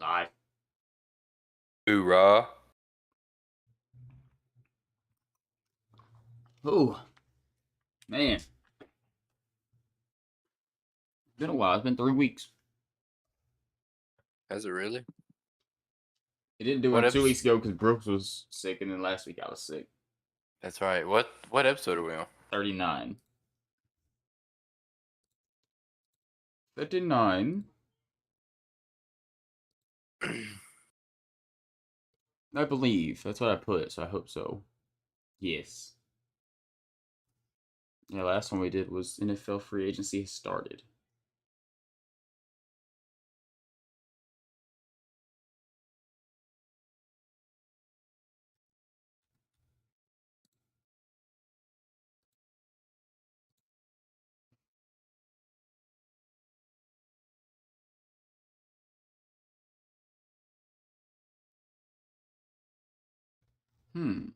Die. Hoorah. Ooh. Man. Been a while. It's been 3 weeks. Has it really? It didn't do What it 2 episode? weeks ago because Brooks was sick, and then last week I was sick. That's right. What episode are we on? 39. 39. I believe. That's what I put, so I hope so. Yes. Yeah, last one we did was NFL free agency has started. You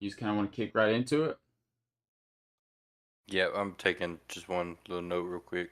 just kind of want to kick right into it? Yeah, I'm taking just one little note real quick.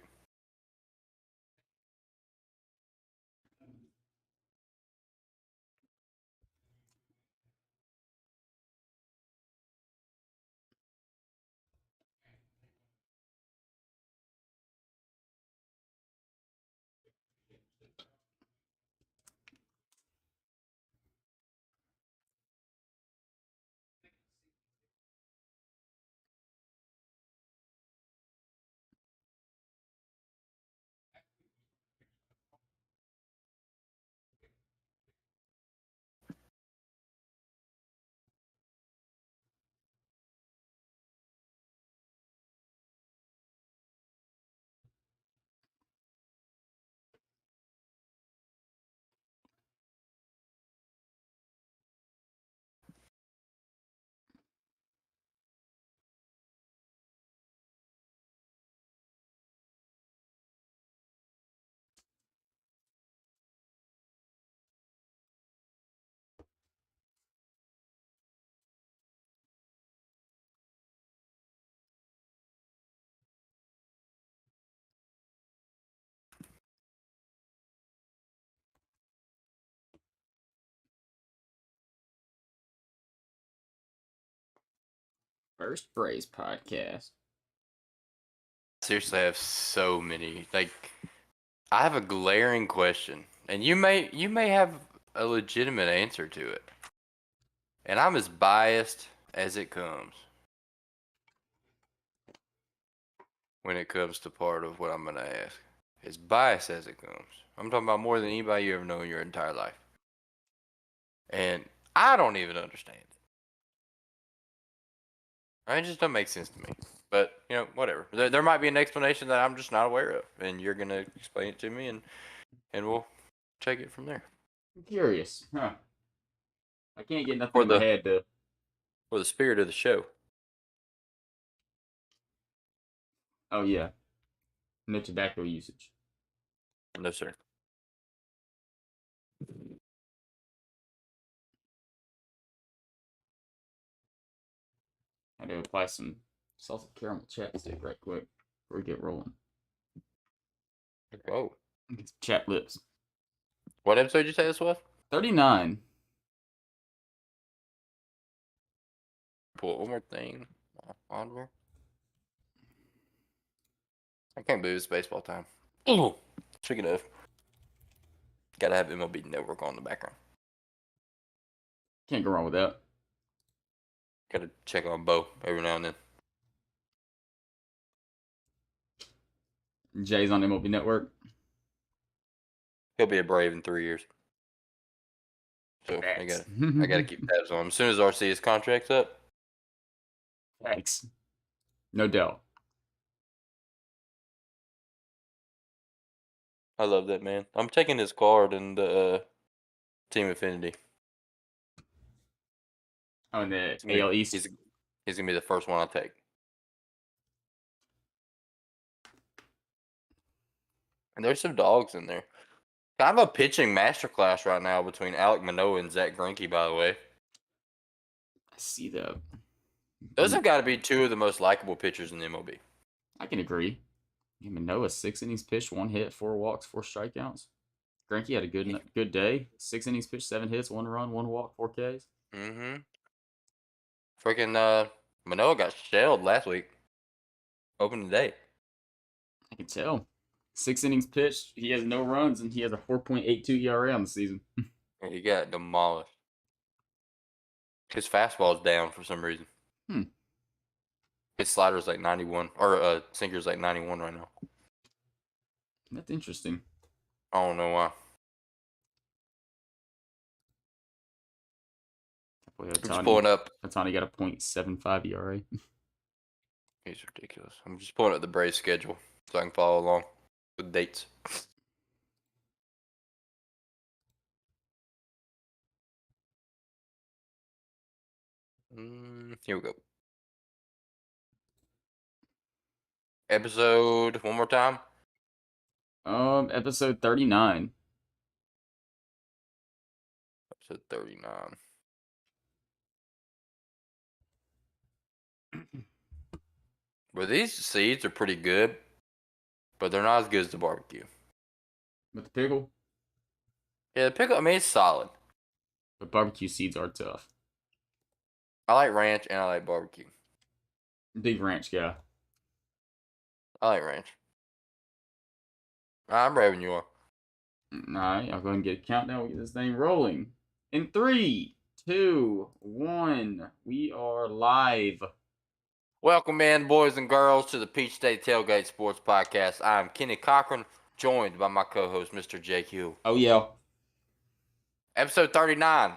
First Phrase Podcast. Seriously, I have so many. Like, I have a glaring question, and you may have a legitimate answer to it. And I'm as biased as it comes when it comes to part of what I'm gonna ask. As biased as it comes. I'm talking about more than anybody you ever know in your entire life. And I don't even understand it. It just doesn't make sense to me. But, whatever. There might be an explanation that I'm just not aware of. And you're going to explain it to me, and we'll take it from there. I'm curious. Huh. I can't get nothing For in my the head to... for the spirit of the show. Oh, yeah. No tobacco usage. No, sir. I had to apply some salted caramel chapstick right quick before we get rolling. Whoa. Get some chapped lips. What episode did you say this was? 39. Pull one more thing. Onward. I can't believe it's baseball time. Oh, speaking of, gotta have MLB Network on in the background. Can't go wrong with that. Gotta check on Bo every now and then. Jay's on MLB Network. He'll be a Brave in 3 years. So I gotta keep tabs on him. As soon as RC's contract's up. Thanks. No doubt. I love that man. I'm taking his card in the Team Affinity. Oh, in the AL East. He's gonna be the first one I take. And there's some dogs in there. Kind of a pitching masterclass right now between Alek Manoah and Zach Greinke, by the way. I see that. Those have got to be two of the most likable pitchers in the MLB. I can agree. Manoah, 6 innings pitched, 1 hit, 4 walks, 4 strikeouts. Greinke had a Yeah. good day. 6 innings pitched, 7 hits, 1 run, 1 walk, 4 Ks. Mm-hmm. Freaking Manoah got shelled last week. Opening day. I can tell. 6 innings pitched. He has no runs, and he has a 4.82 ERA on the season. And he got demolished. His fastball's down for some reason. Hmm. His slider's like 91, or sinker's like 91 right now. That's interesting. I don't know why. Boy, I'm just pulling up. Otani got a .75 ERA. He's ridiculous. I'm just pulling up the Braves schedule so I can follow along with dates. Here we go. Episode one more time. Episode 39. Episode 39. Well, these seeds are pretty good, but they're not as good as the barbecue. With the pickle, Yeah, the pickle, I mean, it's solid. but barbecue seeds are tough. I like ranch and I like barbecue. Big ranch guy. I like ranch. I'm braving you are. Alright, I'll go ahead and get a countdown. We'll get this thing rolling. In 3, 2, 1, we are live. Welcome in, boys and girls, to the Peach State Tailgate Sports Podcast. I'm Kenny Cochran, joined by my co-host, Mr. Jake Hill. Oh, yeah. Episode 39.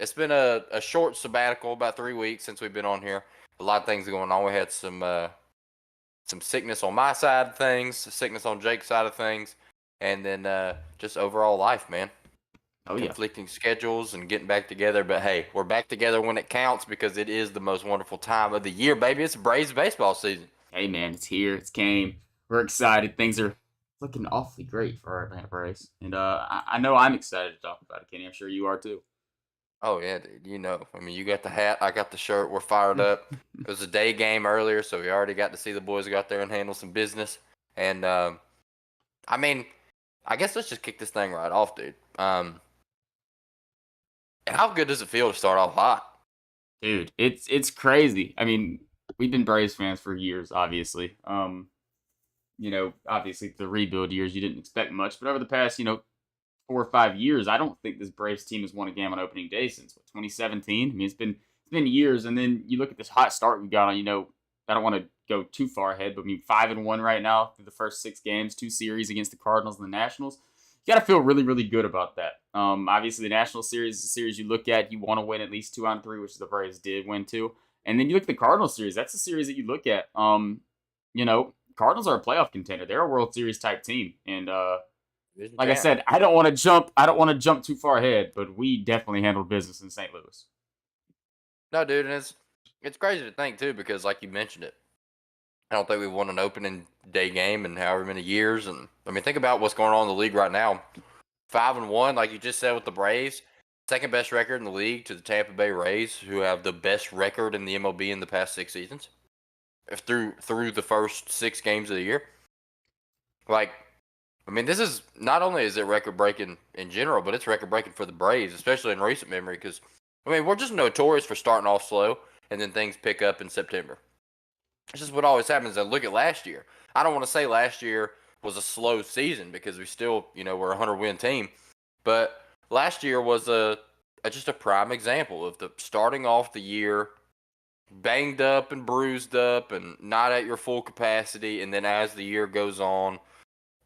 It's been a short sabbatical, about 3 weeks since we've been on here. A lot of things going on. We had some sickness on my side of things, sickness on Jake's side of things, and then just overall life, man. Oh, yeah. Conflicting schedules and getting back together. But hey, we're back together when it counts because it is the most wonderful time of the year, baby. It's Braves baseball season. Hey, man, it's here. It's came. We're excited. Things are looking awfully great for our Atlanta Braves. And I know I'm excited to talk about it, Kenny. I'm sure you are, too. Oh, yeah, dude. You know, I mean, you got the hat. I got the shirt. We're fired up. It was a day game earlier, so we already got to see the boys go out there and handle some business. And, I mean, I guess let's just kick this thing right off, dude. How good does it feel to start off hot? Dude, it's crazy. I mean, we've been Braves fans for years, obviously. Obviously the rebuild years you didn't expect much, but over the past, 4 or 5 years, I don't think this Braves team has won a game on opening day since 2017. I mean, it's been years, and then you look at this hot start we got on. I don't want to go too far ahead, but I mean, 5-1 right now through the first 6 games, 2 series against the Cardinals and the Nationals. You got to feel really, really good about that. Obviously, the National Series is a series you look at. You want to win at least 2 out of 3, which the Braves did win 2. And then you look at the Cardinals series. That's a series that you look at. Cardinals are a playoff contender. They're a World Series type team, and like I said, I don't want to jump too far ahead, but we definitely handled business in St. Louis. No, dude, and it's crazy to think too because, like you mentioned it, I don't think we've won an opening day game in however many years. And I mean, think about what's going on in the league right now. 5-1, like you just said with the Braves, second best record in the league to the Tampa Bay Rays, who have the best record in the MLB in the past 6 seasons. If through the first 6 games of the year, like, I mean, this is not only is it record breaking in general, but it's record breaking for the Braves, especially in recent memory. Because I mean, we're just notorious for starting off slow and then things pick up in September. It's just what always happens. And look at last year. I don't want to say last year was a slow season because we still, we're a 100-win team. But last year was just a prime example of the starting off the year banged up and bruised up and not at your full capacity. And then as the year goes on,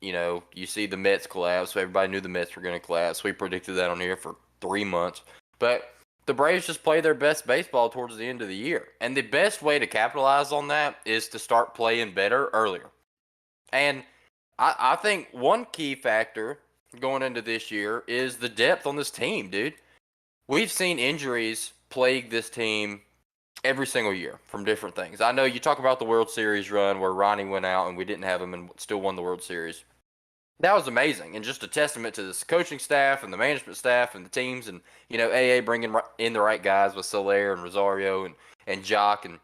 you see the Mets collapse. So everybody knew the Mets were going to collapse. We predicted that on here for 3 months. But the Braves just play their best baseball towards the end of the year. And the best way to capitalize on that is to start playing better earlier. And I think one key factor going into this year is the depth on this team, dude. We've seen injuries plague this team every single year from different things. I know you talk about the World Series run where Ronnie went out and we didn't have him and still won the World Series. That was amazing and just a testament to this coaching staff and the management staff and the teams and, AA bringing in the right guys with Soler and Rosario and Jock. And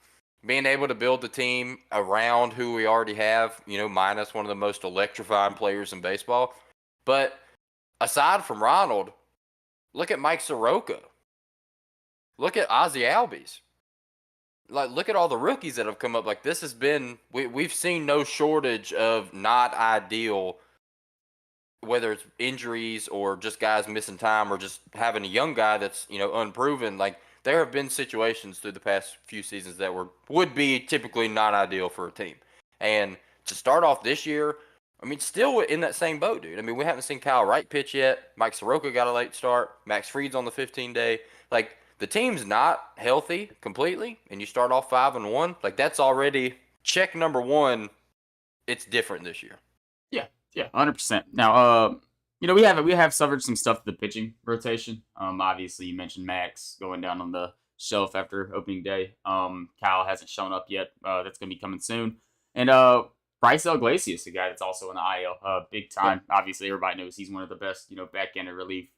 being able to build the team around who we already have, minus one of the most electrifying players in baseball. But aside from Ronald, look at Mike Soroka. Look at Ozzy Albies. Like, look at all the rookies that have come up. Like, this has been, we've seen no shortage of not ideal, whether it's injuries or just guys missing time or just having a young guy that's, unproven. Like, there have been situations through the past few seasons that would be typically not ideal for a team. And to start off this year, I mean, still in that same boat, dude. I mean, we haven't seen Kyle Wright pitch yet. Mike Soroka got a late start. Max Fried's on the 15-day. Like, the team's not healthy completely, and you start off 5-1. Like, that's already check number one. It's different this year. Yeah, 100%. Now, we have suffered some stuff to the pitching rotation. Obviously, you mentioned Max going down on the shelf after opening day. Kyle hasn't shown up yet. That's going to be coming soon. And Bryce Iglesias, a guy that's also in the IL, big time. Yeah. Obviously, everybody knows he's one of the best, back-end relief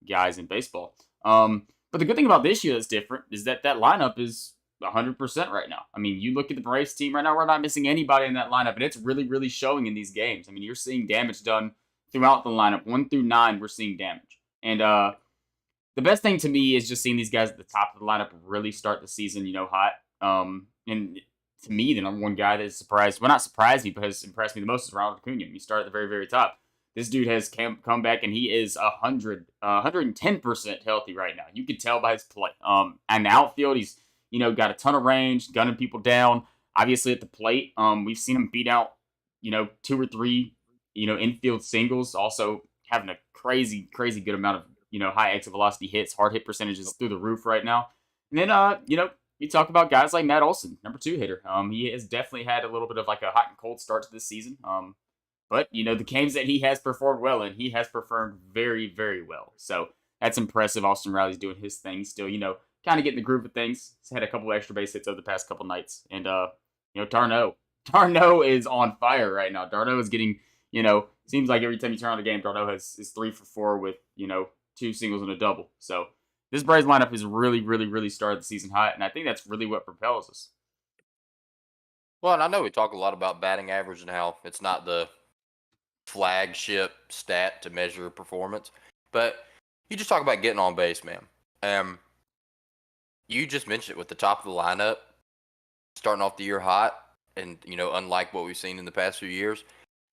guys in baseball. But the good thing about this year that's different is that lineup is 100% right now. I mean, you look at the Braves team right now, we're not missing anybody in that lineup, and it's really, really showing in these games. I mean, you're seeing damage done throughout the lineup. 1 through 9, we're seeing damage. And the best thing to me is just seeing these guys at the top of the lineup really start the season, hot. And to me, the number one guy that is not surprised me, but has impressed me the most is Ronald Acuna. He started at the very, very top. This dude has come back, and he is 110% healthy right now. You can tell by his play. And the outfield, he's got a ton of range, gunning people down. Obviously, at the plate, we've seen him beat out, 2 or 3, infield singles. Also having a crazy, crazy good amount of, high exit velocity hits, hard hit percentages through the roof right now. And then, you talk about guys like Matt Olson, number 2 hitter. He has definitely had a little bit of like a hot and cold start to this season. But, the games that he has performed well in, he has performed very, very well. So that's impressive. Austin Riley's doing his thing still, kind of getting the groove of things. He's had a couple of extra base hits over the past couple nights. And, Darno is on fire right now. Darno is getting, seems like every time you turn on the game, Darno is 3 for 4 with, 2 singles and a double. So this Braves lineup has really, really, really started the season hot. And I think that's really what propels us. Well, and I know we talk a lot about batting average and how it's not the flagship stat to measure performance, but you just talk about getting on base, man. You just mentioned it with the top of the lineup, starting off the year hot, and unlike what we've seen in the past few years.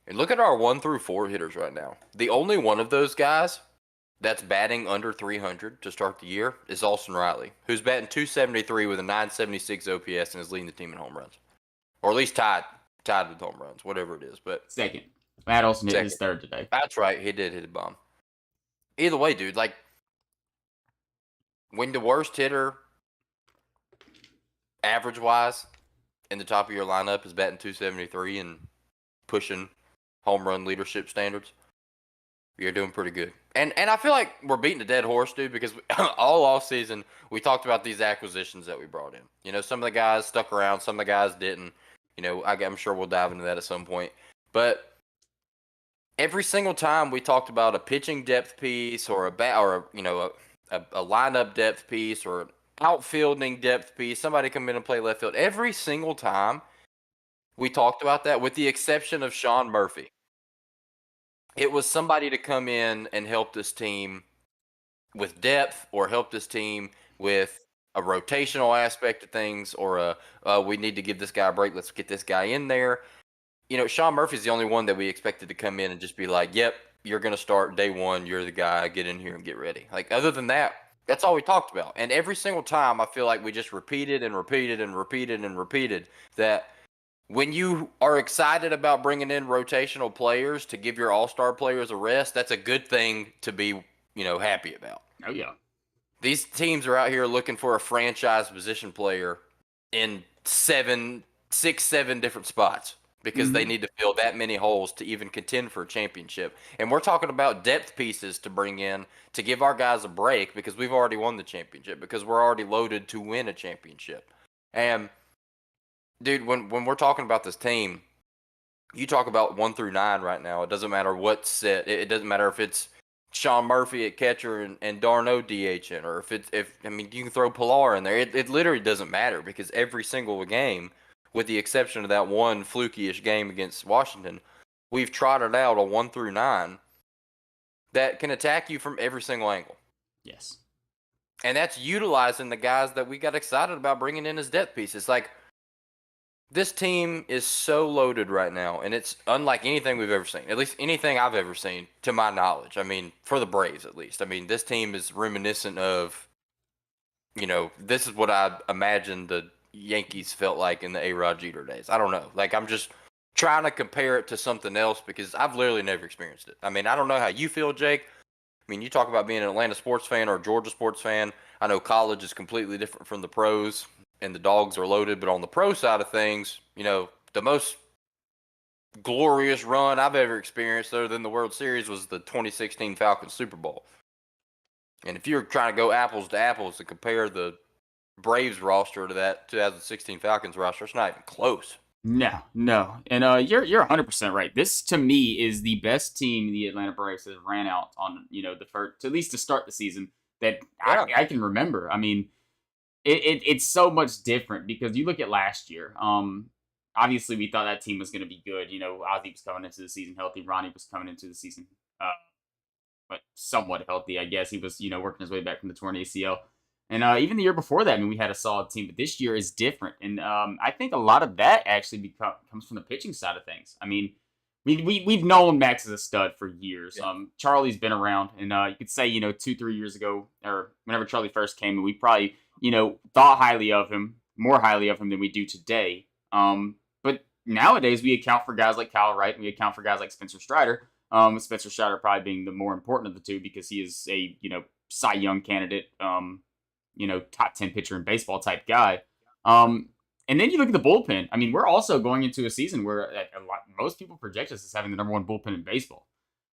And look at our 1 through 4 hitters right now. The only one of those guys that's batting under 300 to start the year is Austin Riley, who's batting 273 with a 976 OPS and is leading the team in home runs, or at least tied with home runs, whatever it is. But second, Matt Olson hit his 3rd today. That's right, he did hit a bomb. Either way, dude, like when the worst hitter, average-wise, in the top of your lineup is batting 273 and pushing home run leadership standards, you're doing pretty good. And I feel like we're beating a dead horse, dude, because all off season we talked about these acquisitions that we brought in. Some of the guys stuck around, some of the guys didn't. I'm sure we'll dive into that at some point. But every single time we talked about a pitching depth piece or a lineup depth piece or outfielding depth piece, somebody come in and play left field. Every single time we talked about that, with the exception of Sean Murphy, it was somebody to come in and help this team with depth or help this team with a rotational aspect of things, or we need to give this guy a break. Let's get this guy in there. Sean Murphy's the only one that we expected to come in and just be like, yep, you're going to start day one. You're the guy. Get in here and get ready. Like, other than that, that's all we talked about. And every single time I feel like we just repeated and repeated and repeated and repeated that when you are excited about bringing in rotational players to give your all-star players a rest, that's a good thing to be, happy about. Oh, yeah. These teams are out here looking for a franchise position player in 7 different spots because they need to fill that many holes to even contend for a championship. And we're talking about depth pieces to bring in to give our guys a break because we've already won the championship, because we're already loaded to win a championship. And dude, when we're talking about this team, you talk about 1 through 9 right now. It doesn't matter what's set. It doesn't matter if it's Sean Murphy at catcher and Darno DHing, or if I mean you can throw Pilar in there. It literally doesn't matter because every single game, with the exception of that one fluky-ish game against Washington, we've trotted out a 1 through 9 that can attack you from every single angle. Yes. And that's utilizing the guys that we got excited about bringing in as depth pieces. Like, this team is so loaded right now, and it's unlike anything we've ever seen. At least anything I've ever seen, to my knowledge. I mean, for the Braves, at least. I mean, this team is reminiscent of, this is what I imagine the Yankees felt like in the A-Rod Jeter days. I don't know. Like, I'm just trying to compare it to something else because I've literally never experienced it. I mean, I don't know how you feel, Jake. I mean, you talk about being an Atlanta sports fan or a Georgia sports fan. I know college is completely different from the pros, and the dogs are loaded. But on the pro side of things, the most glorious run I've ever experienced, other than the World Series, was the 2016 Falcons Super Bowl. And if you're trying to go apples to apples and compare the Braves roster to that 2016 Falcons roster, it's not even close. No, and you're 100% right. This to me is the best team the Atlanta Braves has ran out on the first, at least to start the season that Yeah. I can remember. I mean, it's so much different because you look at last year. Obviously we thought that team was going to be good. Ozzie was coming into the season healthy. Ronnie was coming into the season, but somewhat healthy, I guess. He was working his way back from the torn ACL. And even the year before that, I mean, we had a solid team, but this year is different. And I think a lot of that actually comes from the pitching side of things. I mean, we've known Max as a stud for years. Yeah. Charlie's been around, and you could say 2-3 years ago, or whenever Charlie first came, we probably thought highly of him, more highly of him than we do today. But nowadays we account for guys like Kyle Wright, and we account for guys like Spencer Strider. Spencer Strider probably being the more important of the two because he is a Cy Young candidate, top 10 pitcher in baseball type guy. And then you look at the bullpen. I mean, we're also going into a season where most people project us as having the number one bullpen in baseball.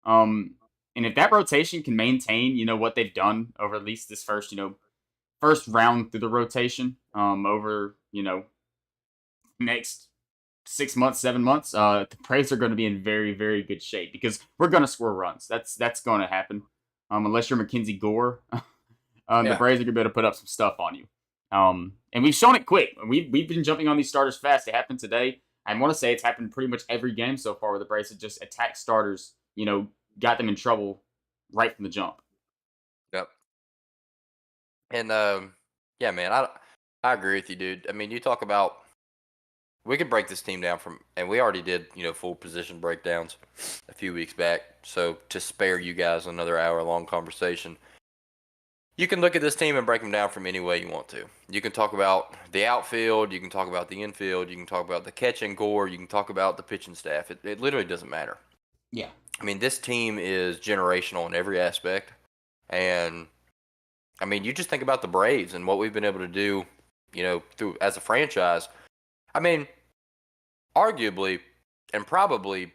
And if that rotation can maintain, what they've done over at least this first round through the rotation, over, next 6 months, 7 months, the Braves are going to be in very, very good shape because we're going to score runs. That's going to happen. Unless you're Mackenzie Gore, the Braves are going to be able to put up some stuff on you. And we've shown it quick. We've been jumping on these starters fast. It happened today. I want to say it's happened pretty much every game so far where the Braves have just attacked starters, got them in trouble right from the jump. Yep. And yeah, man, I agree with you, dude. I mean, you talk about we could break this team down and we already did, full position breakdowns a few weeks back. So to spare you guys another hour-long conversation, you can look at this team and break them down from any way you want to. You can talk about the outfield, you can talk about the infield, you can talk about the catching core, you can talk about the pitching staff. It literally doesn't matter. Yeah. I mean, this team is generational in every aspect. And I mean, you just think about the Braves and what we've been able to do, through as a franchise. I mean, arguably and probably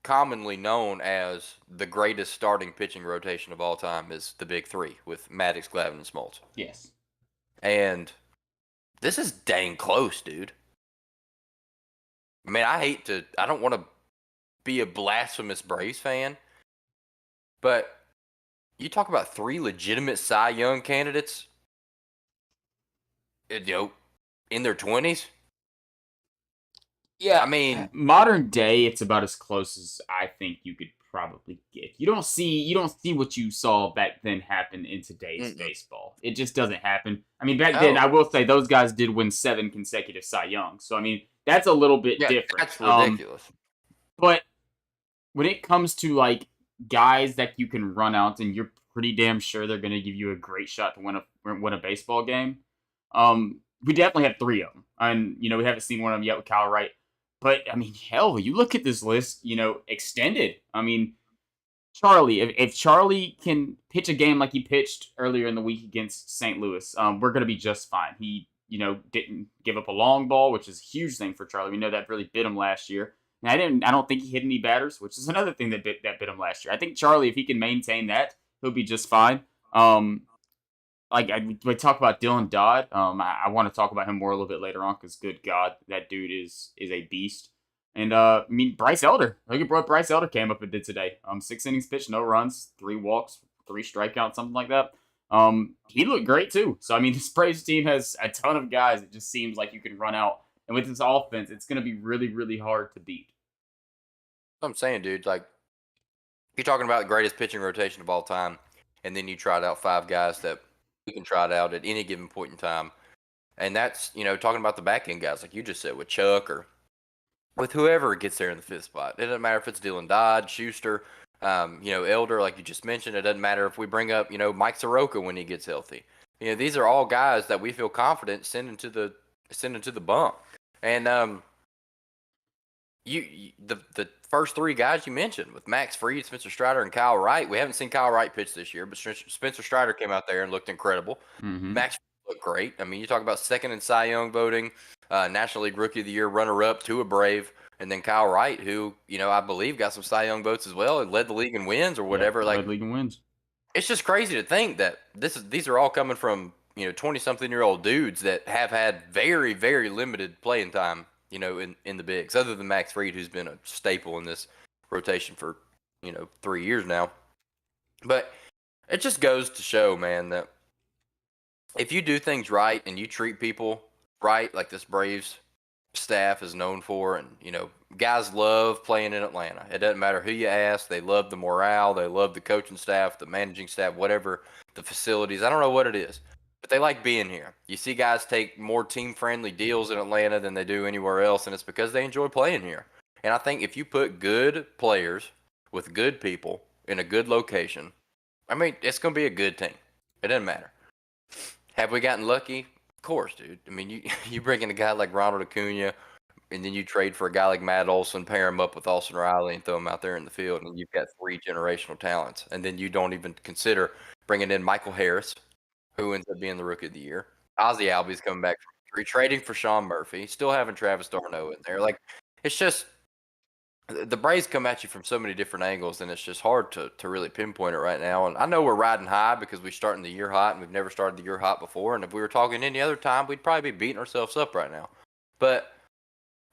commonly known as the greatest starting pitching rotation of all time is the Big Three with Maddox, Glavine, and Smoltz. Yes. And this is dang close, dude. I mean, I don't want to be a blasphemous Braves fan, but you talk about three legitimate Cy Young candidates, in their 20s. Yeah, I mean, modern day, it's about as close as I think you could probably get. You don't see what you saw back then happen in today's baseball. It just doesn't happen. I mean, back then, I will say those guys did win 7 consecutive Cy Youngs. So I mean, that's a little bit different. That's ridiculous. But when it comes to like guys that you can run out and you're pretty damn sure they're going to give you a great shot to win a baseball game, we definitely have 3 of them, and we haven't seen one of them yet with Kyle Wright. But I mean, hell, you look at this list, extended. I mean, Charlie, if Charlie can pitch a game like he pitched earlier in the week against St. Louis, we're going to be just fine. He, didn't give up a long ball, which is a huge thing for Charlie. We know that really bit him last year. And I don't think he hit any batters, which is another thing that bit him last year. I think Charlie, if he can maintain that, he'll be just fine. We talk about Dylan Dodd. I want to talk about him more a little bit later on because, good God, that dude is a beast. And I mean, Bryce Elder. Look at what Bryce Elder came up and did today. 6 innings pitched, no runs, 3 walks, 3 strikeouts, something like that. He looked great too. So I mean, this Braves team has a ton of guys. It just seems like you can run out, and with this offense, it's going to be really, really hard to beat. I'm saying, dude, like you're talking about the greatest pitching rotation of all time, and then you tried out 5 guys that you can try it out at any given point in time. And that's, talking about the back end guys, like you just said, with Chuck or with whoever gets there in the 5th spot. It doesn't matter if it's Dylan Dodd, Schuster, Elder, like you just mentioned. It doesn't matter if we bring up, Mike Soroka when he gets healthy. These are all guys that we feel confident sending to the bump. And the first 3 guys you mentioned with Max Fried, Spencer Strider, and Kyle Wright. We haven't seen Kyle Wright pitch this year, but Spencer Strider came out there and looked incredible. Mm-hmm. Max looked great. I mean, you talk about second in Cy Young voting, National League Rookie of the Year runner-up to a Brave, and then Kyle Wright, who I believe got some Cy Young votes as well and led the league in wins or whatever. Led league in wins. It's just crazy to think that these are all coming from 20-something-year-old dudes that have had very, very limited playing time, in the bigs, other than Max Fried, who's been a staple in this rotation for 3 years now. But it just goes to show, man, that if you do things right and you treat people right, like this Braves staff is known for, and guys love playing in Atlanta. It doesn't matter who you ask; they love the morale, they love the coaching staff, the managing staff, whatever, the facilities. I don't know what it is, but they like being here. You see guys take more team-friendly deals in Atlanta than they do anywhere else, and it's because they enjoy playing here. And I think if you put good players with good people in a good location, I mean, it's going to be a good team. It doesn't matter. Have we gotten lucky? Of course, dude. I mean, you bring in a guy like Ronald Acuna, and then you trade for a guy like Matt Olson, pair him up with Austin Riley, and throw him out there in the field, and you've got 3 generational talents. And then you don't even consider bringing in Michael Harris, who ends up being the Rookie of the Year. Ozzie Albies coming back from injury, trading for Sean Murphy, still having Travis d'Arnaud in there. Like, it's just the Braves come at you from so many different angles, and it's just hard to really pinpoint it right now. And I know we're riding high because we're starting the year hot, and we've never started the year hot before. And if we were talking any other time, we'd probably be beating ourselves up right now. But,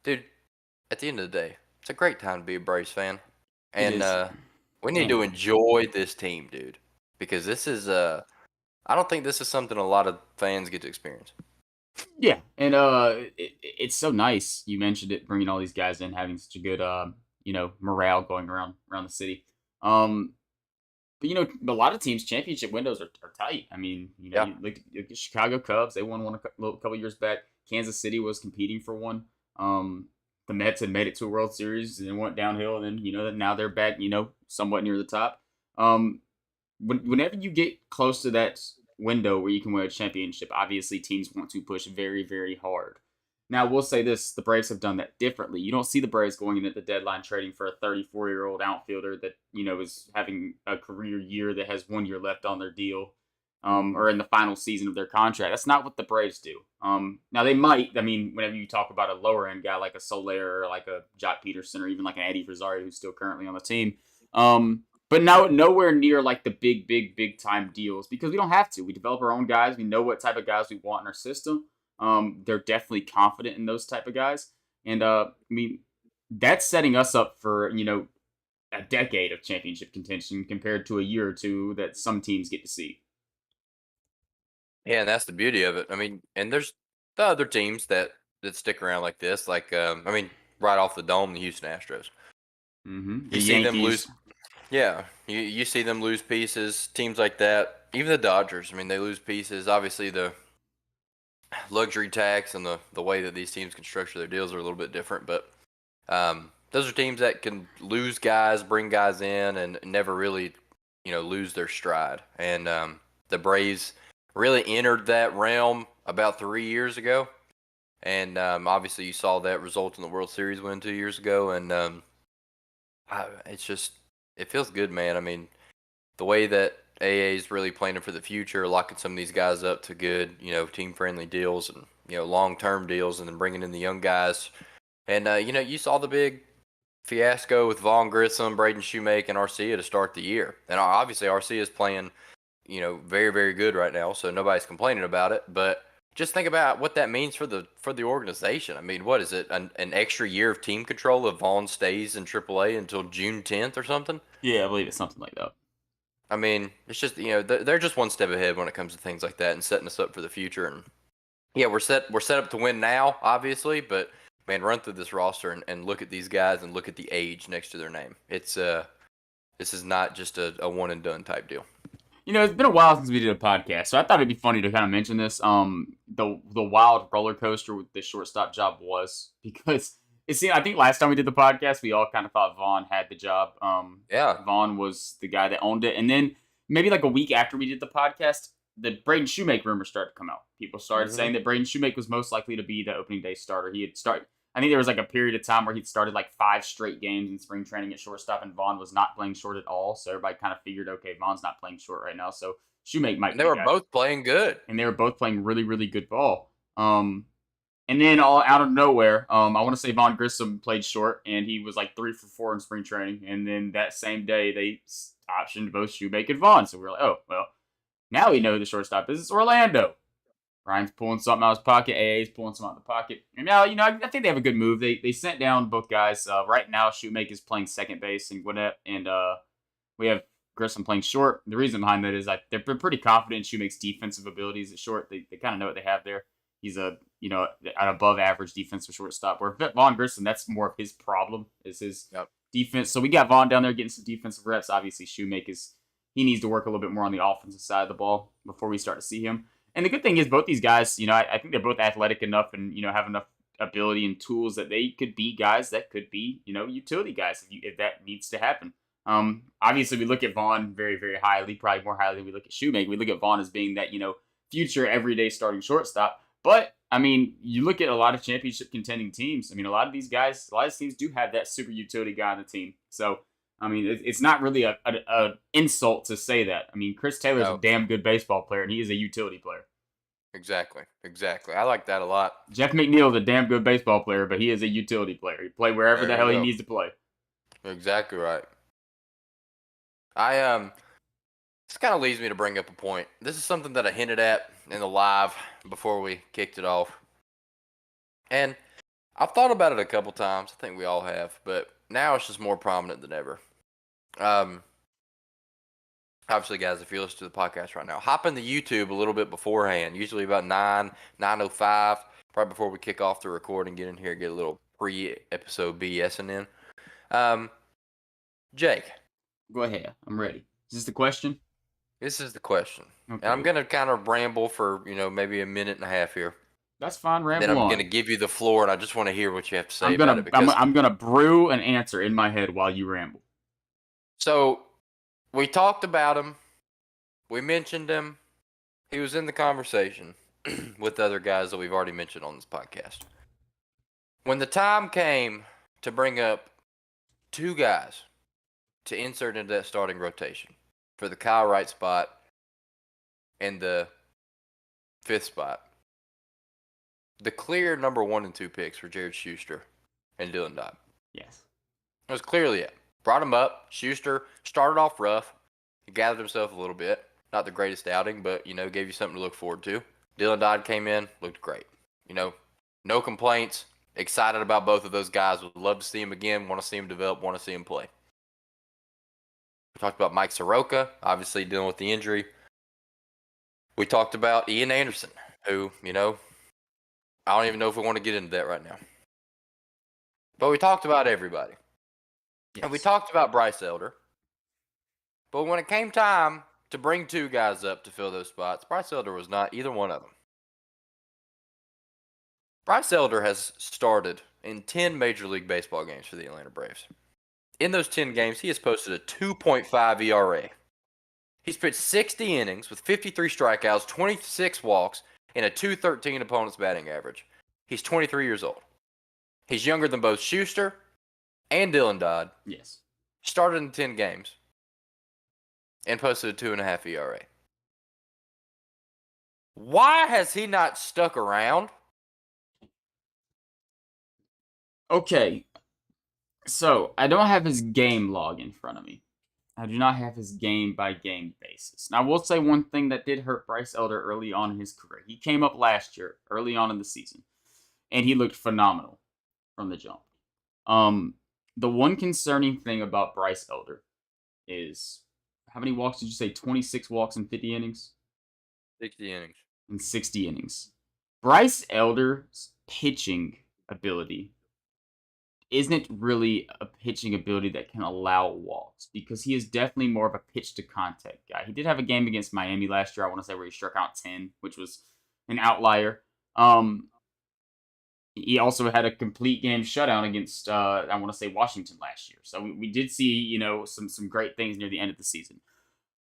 dude, at the end of the day, it's a great time to be a Braves fan. And we need to enjoy this team, dude, because this is I don't think this is something a lot of fans get to experience. Yeah, and it's so nice. You mentioned it, bringing all these guys in, having such a good morale going around the city. But a lot of teams' championship windows are tight. I mean, Yeah. you look at the Chicago Cubs; they won one a couple years back. Kansas City was competing for one. The Mets had made it to a World Series and then went downhill, and then now they're back, somewhat near the top. Whenever you get close to that window where you can win a championship, obviously teams want to push very, very hard. Now, we'll say this, the Braves have done that differently. You don't see the Braves going in at the deadline trading for a 34-year-old outfielder that, is having a career year that has 1 year left on their deal, or in the final season of their contract. That's not what the Braves do. Now, they might, I mean, whenever you talk about a lower-end guy like a Soler or like a Jock Peterson or even like an Eddie Rosario who's still currently on the team, but now nowhere near like the big time deals, because we don't have to. We develop our own guys. We know what type of guys we want in our system. They're definitely confident in those type of guys, and I mean, that's setting us up for a decade of championship contention compared to a year or two that some teams get to see. Yeah, and that's the beauty of it. I mean, and there's the other teams that stick around like this, like I mean, right off the dome, the Houston Astros. Mm-hmm. The You see them Yankees. lose. Yeah, you see them lose pieces. Teams like that, even the Dodgers. I mean, they lose pieces. Obviously, the luxury tax and the way that these teams can structure their deals are a little bit different, but those are teams that can lose guys, bring guys in, and never really, lose their stride. And the Braves really entered that realm about 3 years ago, and obviously you saw that result in the World Series win 2 years ago, and it's just it feels good, man. I mean, the way that AA is really planning for the future, locking some of these guys up to good, team-friendly deals and long-term deals, and then bringing in the young guys. And you saw the big fiasco with Vaughn Grissom, Braden Shoemake, and Arcia to start the year. And obviously Arcia is playing, very, very good right now, so nobody's complaining about it. But just think about what that means for the organization. I mean, what is it? An extra year of team control if Vaughn stays in AAA until June 10th or something? Yeah, I believe it's something like that. I mean, it's just they're just one step ahead when it comes to things like that and setting us up for the future. And yeah, we're set up to win now, obviously, but man, run through this roster and look at these guys and look at the age next to their name. It's this is not just a one and done type deal. It's been a while since we did a podcast, so I thought it'd be funny to kind of mention this. The wild roller coaster with the shortstop job was because I think last time we did the podcast, we all kind of thought Vaughn had the job. Yeah. Vaughn was the guy that owned it, and then maybe like a week after we did the podcast, the Braden Shoemake rumors started to come out. People started saying that Braden Shoemake was most likely to be the opening day starter. He had started. I think there was like a period of time where he'd started like 5 straight games in spring training at shortstop, and Vaughn was not playing short at all. So everybody kind of figured, okay, Vaughn's not playing short right now, so Shoemake might And be they the were guy. both playing good. And they were both playing really, really good ball. And then all out of nowhere, I want to say Vaughn Grissom played short, and he was like 3 for 4 in spring training. And then that same day, they optioned both Shoemake and Vaughn. So we were like, oh, well, now we know who the shortstop is. It's Orlando. Ryan's pulling something out of his pocket. AA's pulling something out of the pocket. And now, I think they have a good move. They sent down both guys. Right now, Shoemake is playing second base, and Gwinnett, and we have Grissom playing short. The reason behind that is they're pretty confident in Shoemake's defensive abilities at short. They kind of know what they have there. He's an above average defensive shortstop. Where Vaughn Grissom, that's more of his problem, is his defense. So we got Vaughn down there getting some defensive reps. Obviously, Shoemake he needs to work a little bit more on the offensive side of the ball before we start to see him. And the good thing is both these guys, I think they're both athletic enough and, have enough ability and tools that they could be guys that could be, utility guys if that needs to happen. Obviously, we look at Vaughn very, very highly, probably more highly than we look at Shoemake. We look at Vaughn as being that, future everyday starting shortstop. But, I mean, you look at a lot of championship contending teams. I mean, a lot of these teams do have that super utility guy on the team. So, I mean, it's not really an insult to say that. I mean, Chris Taylor's a damn good baseball player, and he is a utility player. Exactly. I like that a lot. Jeff McNeil's a damn good baseball player, but he is a utility player. He play wherever the hell he needs to play. Exactly right. This kind of leads me to bring up a point. This is something that I hinted at in the live before we kicked it off. And I've thought about it a couple times. I think we all have, but now it's just more prominent than ever. Obviously, guys, if you're listening to the podcast right now, hop into YouTube a little bit beforehand, usually about 9:05, right before we kick off the recording, get in here, get a little pre-episode BSing in. Jake. Go ahead. I'm ready. Is this the question? This is the question. Okay. And I'm going to kind of ramble for, maybe a minute and a half here. That's fine. Ramble then I'm on. going to give you the floor, and I just want to hear what you have to say about it. I'm going to brew an answer in my head while you ramble. So, we talked about him. We mentioned him. He was in the conversation with other guys that we've already mentioned on this podcast. When the time came to bring up 2 guys to insert into that starting rotation for the Kyle Wright spot and the 5th spot, the clear number 1 and 2 picks were Jared Schuster and Dylan Dodd. Yes. It was clearly it. Brought him up. Schuster started off rough. He gathered himself a little bit. Not the greatest outing, but, gave you something to look forward to. Dylan Dodd came in, looked great. No complaints. Excited about both of those guys. Would love to see him again. Want to see him develop. Want to see him play. We talked about Mike Soroka, obviously dealing with the injury. We talked about Ian Anderson, who, I don't even know if we want to get into that right now. But we talked about everybody. Yes. And we talked about Bryce Elder. But when it came time to bring 2 guys up to fill those spots, Bryce Elder was not either one of them. Bryce Elder has started in 10 Major League Baseball games for the Atlanta Braves. In those 10 games, he has posted a 2.5 ERA. He's pitched 60 innings with 53 strikeouts, 26 walks, and a .213 opponent's batting average. He's 23 years old. He's younger than both Schuster and Dylan Dodd. Yes. Started in 10 games and posted a 2.5 ERA. Why has he not stuck around? Okay. So, I don't have his game log in front of me. I do not have his game by game basis. Now, I will say one thing that did hurt Bryce Elder early on in his career. He came up last year, early on in the season, and he looked phenomenal from the jump. Um, the one concerning thing about Bryce Elder is how many walks did you say? 26 walks in 50 innings? 60 innings. In 60 innings. Bryce Elder's pitching ability isn't really a pitching ability that can allow walks because he is definitely more of a pitch to contact guy. He did have a game against Miami last year, I want to say, where he struck out 10, which was an outlier. He also had a complete game shutout against, I want to say, Washington last year. So we did see, some great things near the end of the season.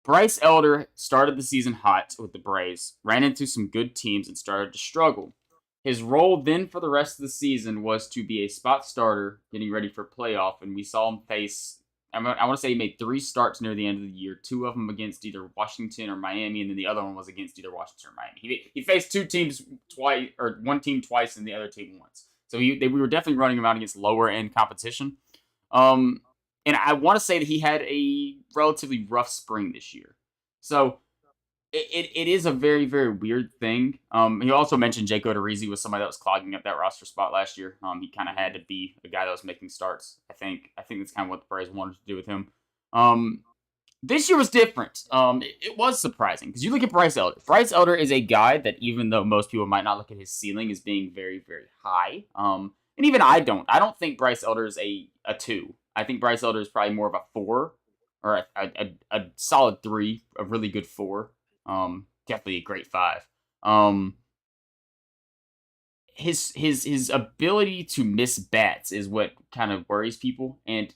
Bryce Elder started the season hot with the Braves, ran into some good teams, and started to struggle. His role then for the rest of the season was to be a spot starter getting ready for playoff, and we saw him face. I want to say he made 3 starts near the end of the year, 2 of them against either Washington or Miami, and then the other one was against either Washington or Miami. He faced 2 teams twice, or one team twice, and the other team once. So we were definitely running him out against lower end competition. Um, and I want to say that he had a relatively rough spring this year. So it is a very, very weird thing. He also mentioned Jake Odorizzi was somebody that was clogging up that roster spot last year. He kind of had to be a guy that was making starts. I think that's kind of what the Braves wanted to do with him. This year was different. It was surprising because you look at Bryce Elder. Bryce Elder is a guy that even though most people might not look at his ceiling as being very, very high, and even I don't. I don't think Bryce Elder is a 2. I think Bryce Elder is probably more of a 4 or a solid 3, a really good 4. Definitely a great 5. His ability to miss bats is what kind of worries people, and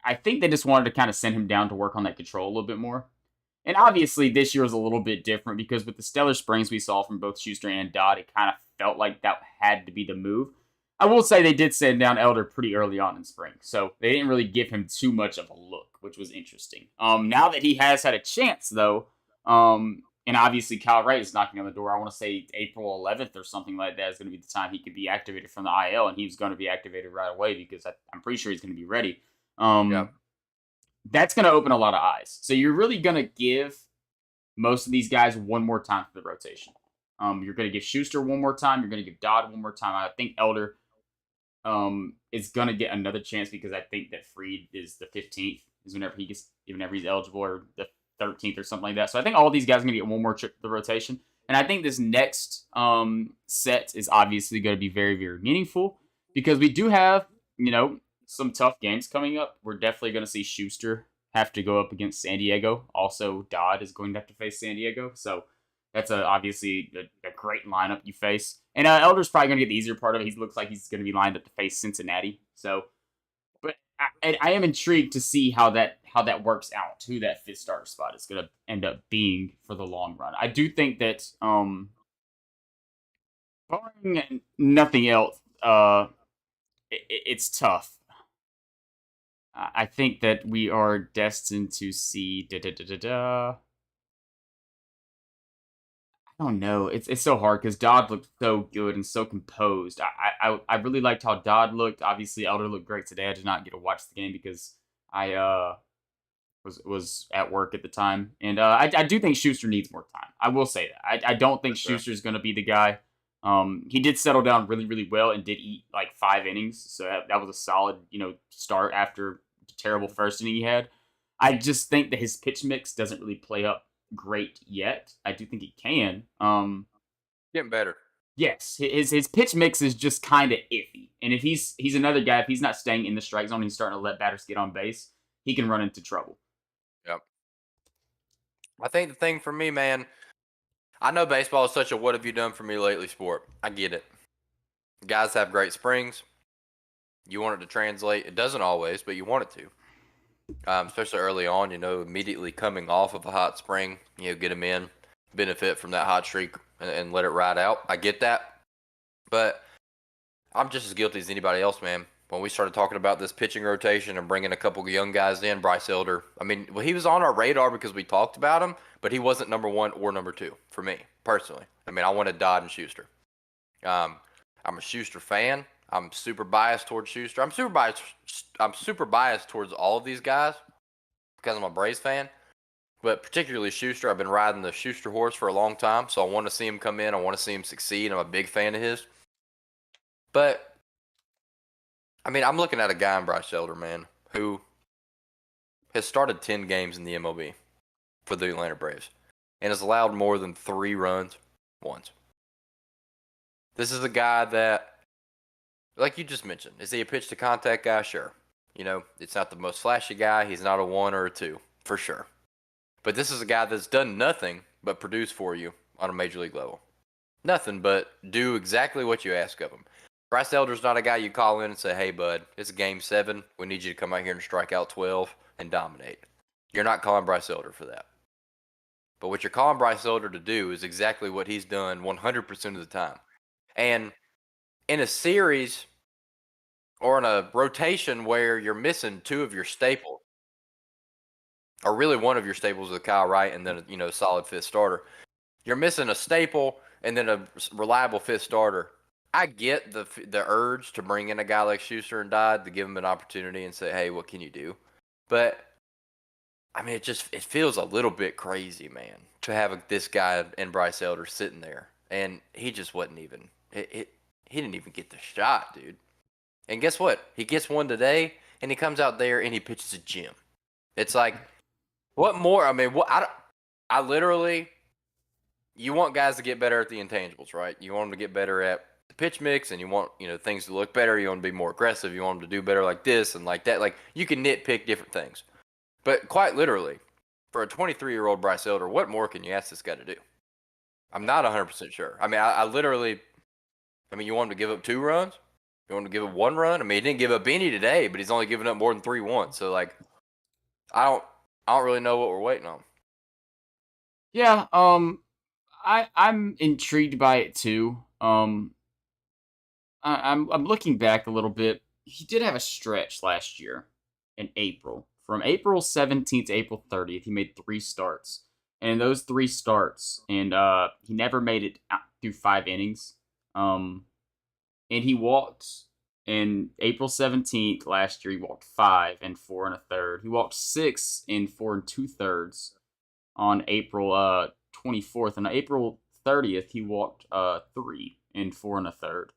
I think they just wanted to kind of send him down to work on that control a little bit more. And obviously, this year was a little bit different because with the stellar springs we saw from both Schuster and Dodd, it kind of felt like that had to be the move. I will say they did send down Elder pretty early on in spring, so they didn't really give him too much of a look, which was interesting. Now that he has had a chance, though, and obviously Kyle Wright is knocking on the door. I want to say April 11th or something like that is going to be the time he could be activated from the IL, and he's going to be activated right away because I'm pretty sure he's going to be ready. Yeah. That's going to open a lot of eyes. So you're really going to give most of these guys one more time for the rotation. You're going to give Schuster one more time. You're going to give Dodd one more time. I think Elder is going to get another chance because I think that Fried is the 15th is whenever he's eligible, or the 13th or something like that. So I think all these guys are going to get one more trip to the rotation. And I think this next set is obviously going to be very, very meaningful because we do have, some tough games coming up. We're definitely going to see Schuster have to go up against San Diego. Also, Dodd is going to have to face San Diego. So that's obviously a great lineup you face. And Elder's probably going to get the easier part of it. He looks like he's going to be lined up to face Cincinnati. So, but I am intrigued to see how that works out. Who that 5th starter spot is going to end up being for the long run. I do think that, barring nothing else, it's tough. I think that we are destined to see I don't know. It's so hard because Dodd looked so good and so composed. I really liked how Dodd looked. Obviously, Elder looked great today. I did not get to watch the game because I was at work at the time, and I do think Schuster needs more time. I will say that. I don't think Sure. Schuster's going to be the guy. He did settle down really, really well and did eat like 5 innings, so that was a solid start after the terrible first inning he had. I just think that his pitch mix doesn't really play up great yet. I do think he can. Getting better. Yes, his pitch mix is just kind of iffy, and if he's another guy, if he's not staying in the strike zone, he's starting to let batters get on base. He can run into trouble. Yep. I think the thing for me, man, I know baseball is such a what have you done for me lately sport. I get it. Guys have great springs. You want it to translate. It doesn't always, but you want it to. Especially early on, immediately coming off of a hot spring, get them in, benefit from that hot streak and let it ride out. I get that. But I'm just as guilty as anybody else, man. When we started talking about this pitching rotation and bringing a couple of young guys in, Bryce Elder, he was on our radar because we talked about him, but he wasn't number 1 or number 2 for me, personally. I wanted Dodd and Schuster. I'm a Schuster fan. I'm super biased towards Schuster. I'm super biased towards all of these guys because I'm a Braves fan, but particularly Schuster. I've been riding the Schuster horse for a long time, so I want to see him come in. I want to see him succeed. I'm a big fan of his. But, I mean, I'm looking at a guy in Bryce Elder, man, who has started 10 games in the MLB for the Atlanta Braves and has allowed more than 3 runs once. This is a guy that, like you just mentioned, is he a pitch to contact guy? Sure. You know, it's not the most flashy guy. He's not a 1 or a 2, for sure. But this is a guy that's done nothing but produce for you on a major league level. Nothing but do exactly what you ask of him. Bryce Elder's not a guy you call in and say, hey, bud, it's game 7. We need you to come out here and strike out 12 and dominate. You're not calling Bryce Elder for that. But what you're calling Bryce Elder to do is exactly what he's done 100% of the time. And in a series or in a rotation where you're missing 2 of your staples, or really one of your staples with Kyle Wright and then a solid 5th starter, you're missing a staple and then a reliable 5th starter. I get the urge to bring in a guy like Schuster and Dodd to give him an opportunity and say, hey, what can you do? But I mean, it feels a little bit crazy, man, to have this guy and Bryce Elder sitting there, and he just wasn't even. He didn't even get the shot, dude. And guess what? He gets one today, and he comes out there and he pitches a gym. It's like, what more? I mean, I literally. You want guys to get better at the intangibles, right? You want them to get better at the pitch mix, and you want things to look better. You want to be more aggressive. You want them to do better like this and like that. Like, you can nitpick different things. But quite literally, for a 23-year-old Bryce Elder, what more can you ask this guy to do? I'm not 100% sure. I mean, I literally, you want him to give up 2 runs? You want him to give up 1 run? I mean, he didn't give up any today, but he's only given up more than 3 once. So, like, I don't really know what we're waiting on. Yeah, I'm intrigued by it too. I'm looking back a little bit. He did have a stretch last year in April. From April 17th to April 30th, he made 3 starts. And those 3 starts, and he never made it out through 5 innings. And he walked in April 17th last year. He walked 5 and 4 and a third. He walked 6 and 4 and 2/3 on April 24th. And on April 30th, he walked 3 and 4 and a third.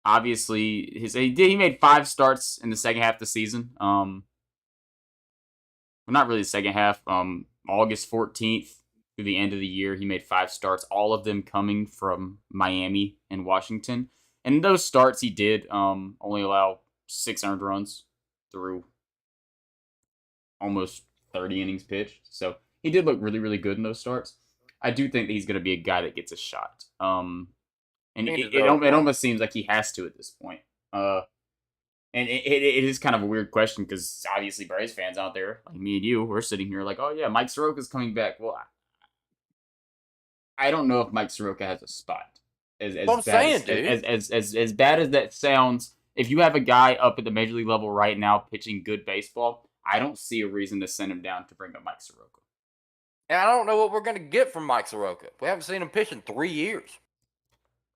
Obviously, he made 5 starts in the second half of the season. Well, not really the second half. August 14th through the end of the year, he made 5 starts, all of them coming from Miami and Washington. And in those starts, he did only allow 6 earned runs through almost 30 innings pitched. So he did look really, really good in those starts. I do think that he's going to be a guy that gets a shot. And it almost seems like he has to at this point. And it is kind of a weird question because obviously Braves fans out there, like me and you, we're sitting here like, oh yeah, Mike Soroka's coming back. Well, I don't know if Mike Soroka has a spot. I'm saying, dude. As bad as that sounds, if you have a guy up at the major league level right now pitching good baseball, I don't see a reason to send him down to bring up Mike Soroka. And I don't know what we're going to get from Mike Soroka. We haven't seen him pitch in 3 years.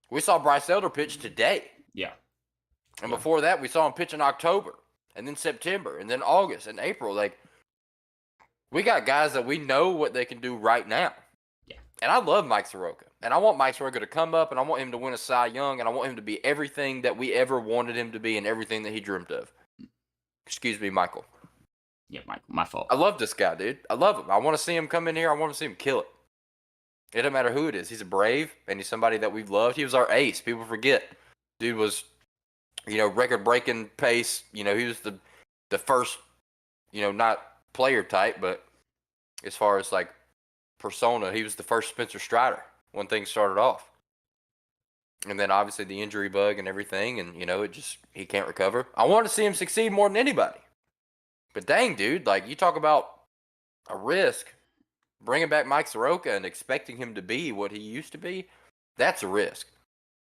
We saw Bryce Elder pitch today. Yeah. And before that, we saw him pitch in October, and then September, and then August, and April. Like, we got guys that we know what they can do right now. Yeah. And I love Mike Soroka. And I want Mike Soroka to come up, and I want him to win a Cy Young, and I want him to be everything that we ever wanted him to be and everything that he dreamt of. Excuse me, Michael. Yeah, Michael, my fault. I love this guy, dude. I love him. I want to see him come in here. I want to see him kill it. It doesn't matter who it is. He's a Brave, and he's somebody that we've loved. He was our ace. People forget. Dude was, record-breaking pace. He was the first, not player type, but as far as, like, persona, he was the first Spencer Strider when things started off. And then, obviously, the injury bug and everything, and, he can't recover. I want to see him succeed more than anybody. But dang, dude, like, you talk about a risk. Bringing back Mike Soroka and expecting him to be what he used to be, that's a risk.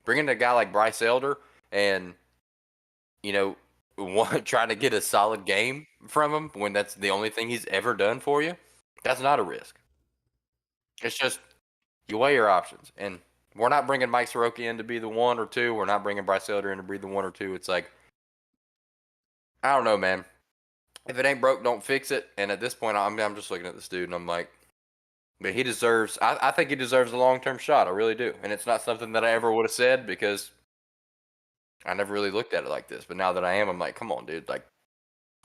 Bringing a guy like Bryce Elder and, trying to get a solid game from him when that's the only thing he's ever done for you, that's not a risk. It's just you weigh your options. And we're not bringing Mike Soroka in to be the 1 or 2. We're not bringing Bryce Elder in to be the 1 or 2. It's like, I don't know, man. If it ain't broke, don't fix it. And at this point, I'm just looking at this dude and I'm like, but he deserves. I think he deserves a long-term shot. I really do. And it's not something that I ever would have said because I never really looked at it like this. But now that I am, I'm like, come on, dude. Like,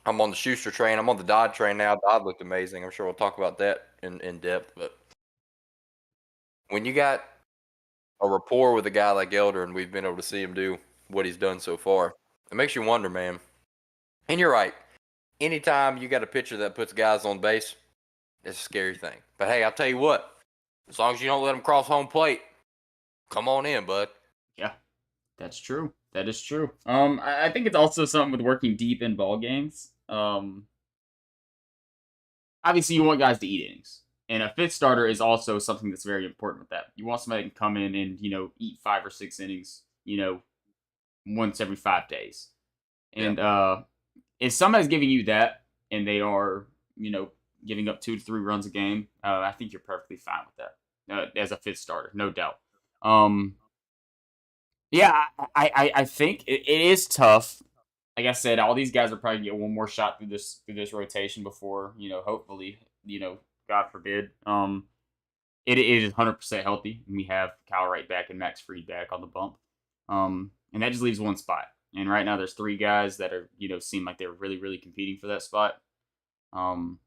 I'm on the Schuster train. I'm on the Dodd train now. Dodd looked amazing. I'm sure we'll talk about that in depth. But when you got a rapport with a guy like Elder, and we've been able to see him do what he's done so far, it makes you wonder, man. And you're right. Anytime you got a pitcher that puts guys on base, it's a scary thing. But hey, I'll tell you what. As long as you don't let them cross home plate, come on in, bud. Yeah, that's true. That is true. I think it's also something with working deep in ball games. Obviously you want guys to eat innings. And a fifth starter is also something that's very important with that. You want somebody that can come in and, eat 5 or 6 innings, once every 5 days. Yeah. And if somebody's giving you that and they are, giving up 2 to 3 runs a game, I think you're perfectly fine with that as a fifth starter, no doubt. Um, yeah, I think it is tough. Like I said, all these guys are probably gonna get one more shot through this rotation before hopefully God forbid it is 100% healthy and we have Kyle Wright back and Max Fried back on the bump. And that just leaves one spot. And right now there's 3 guys that are seem like they're really competing for that spot. And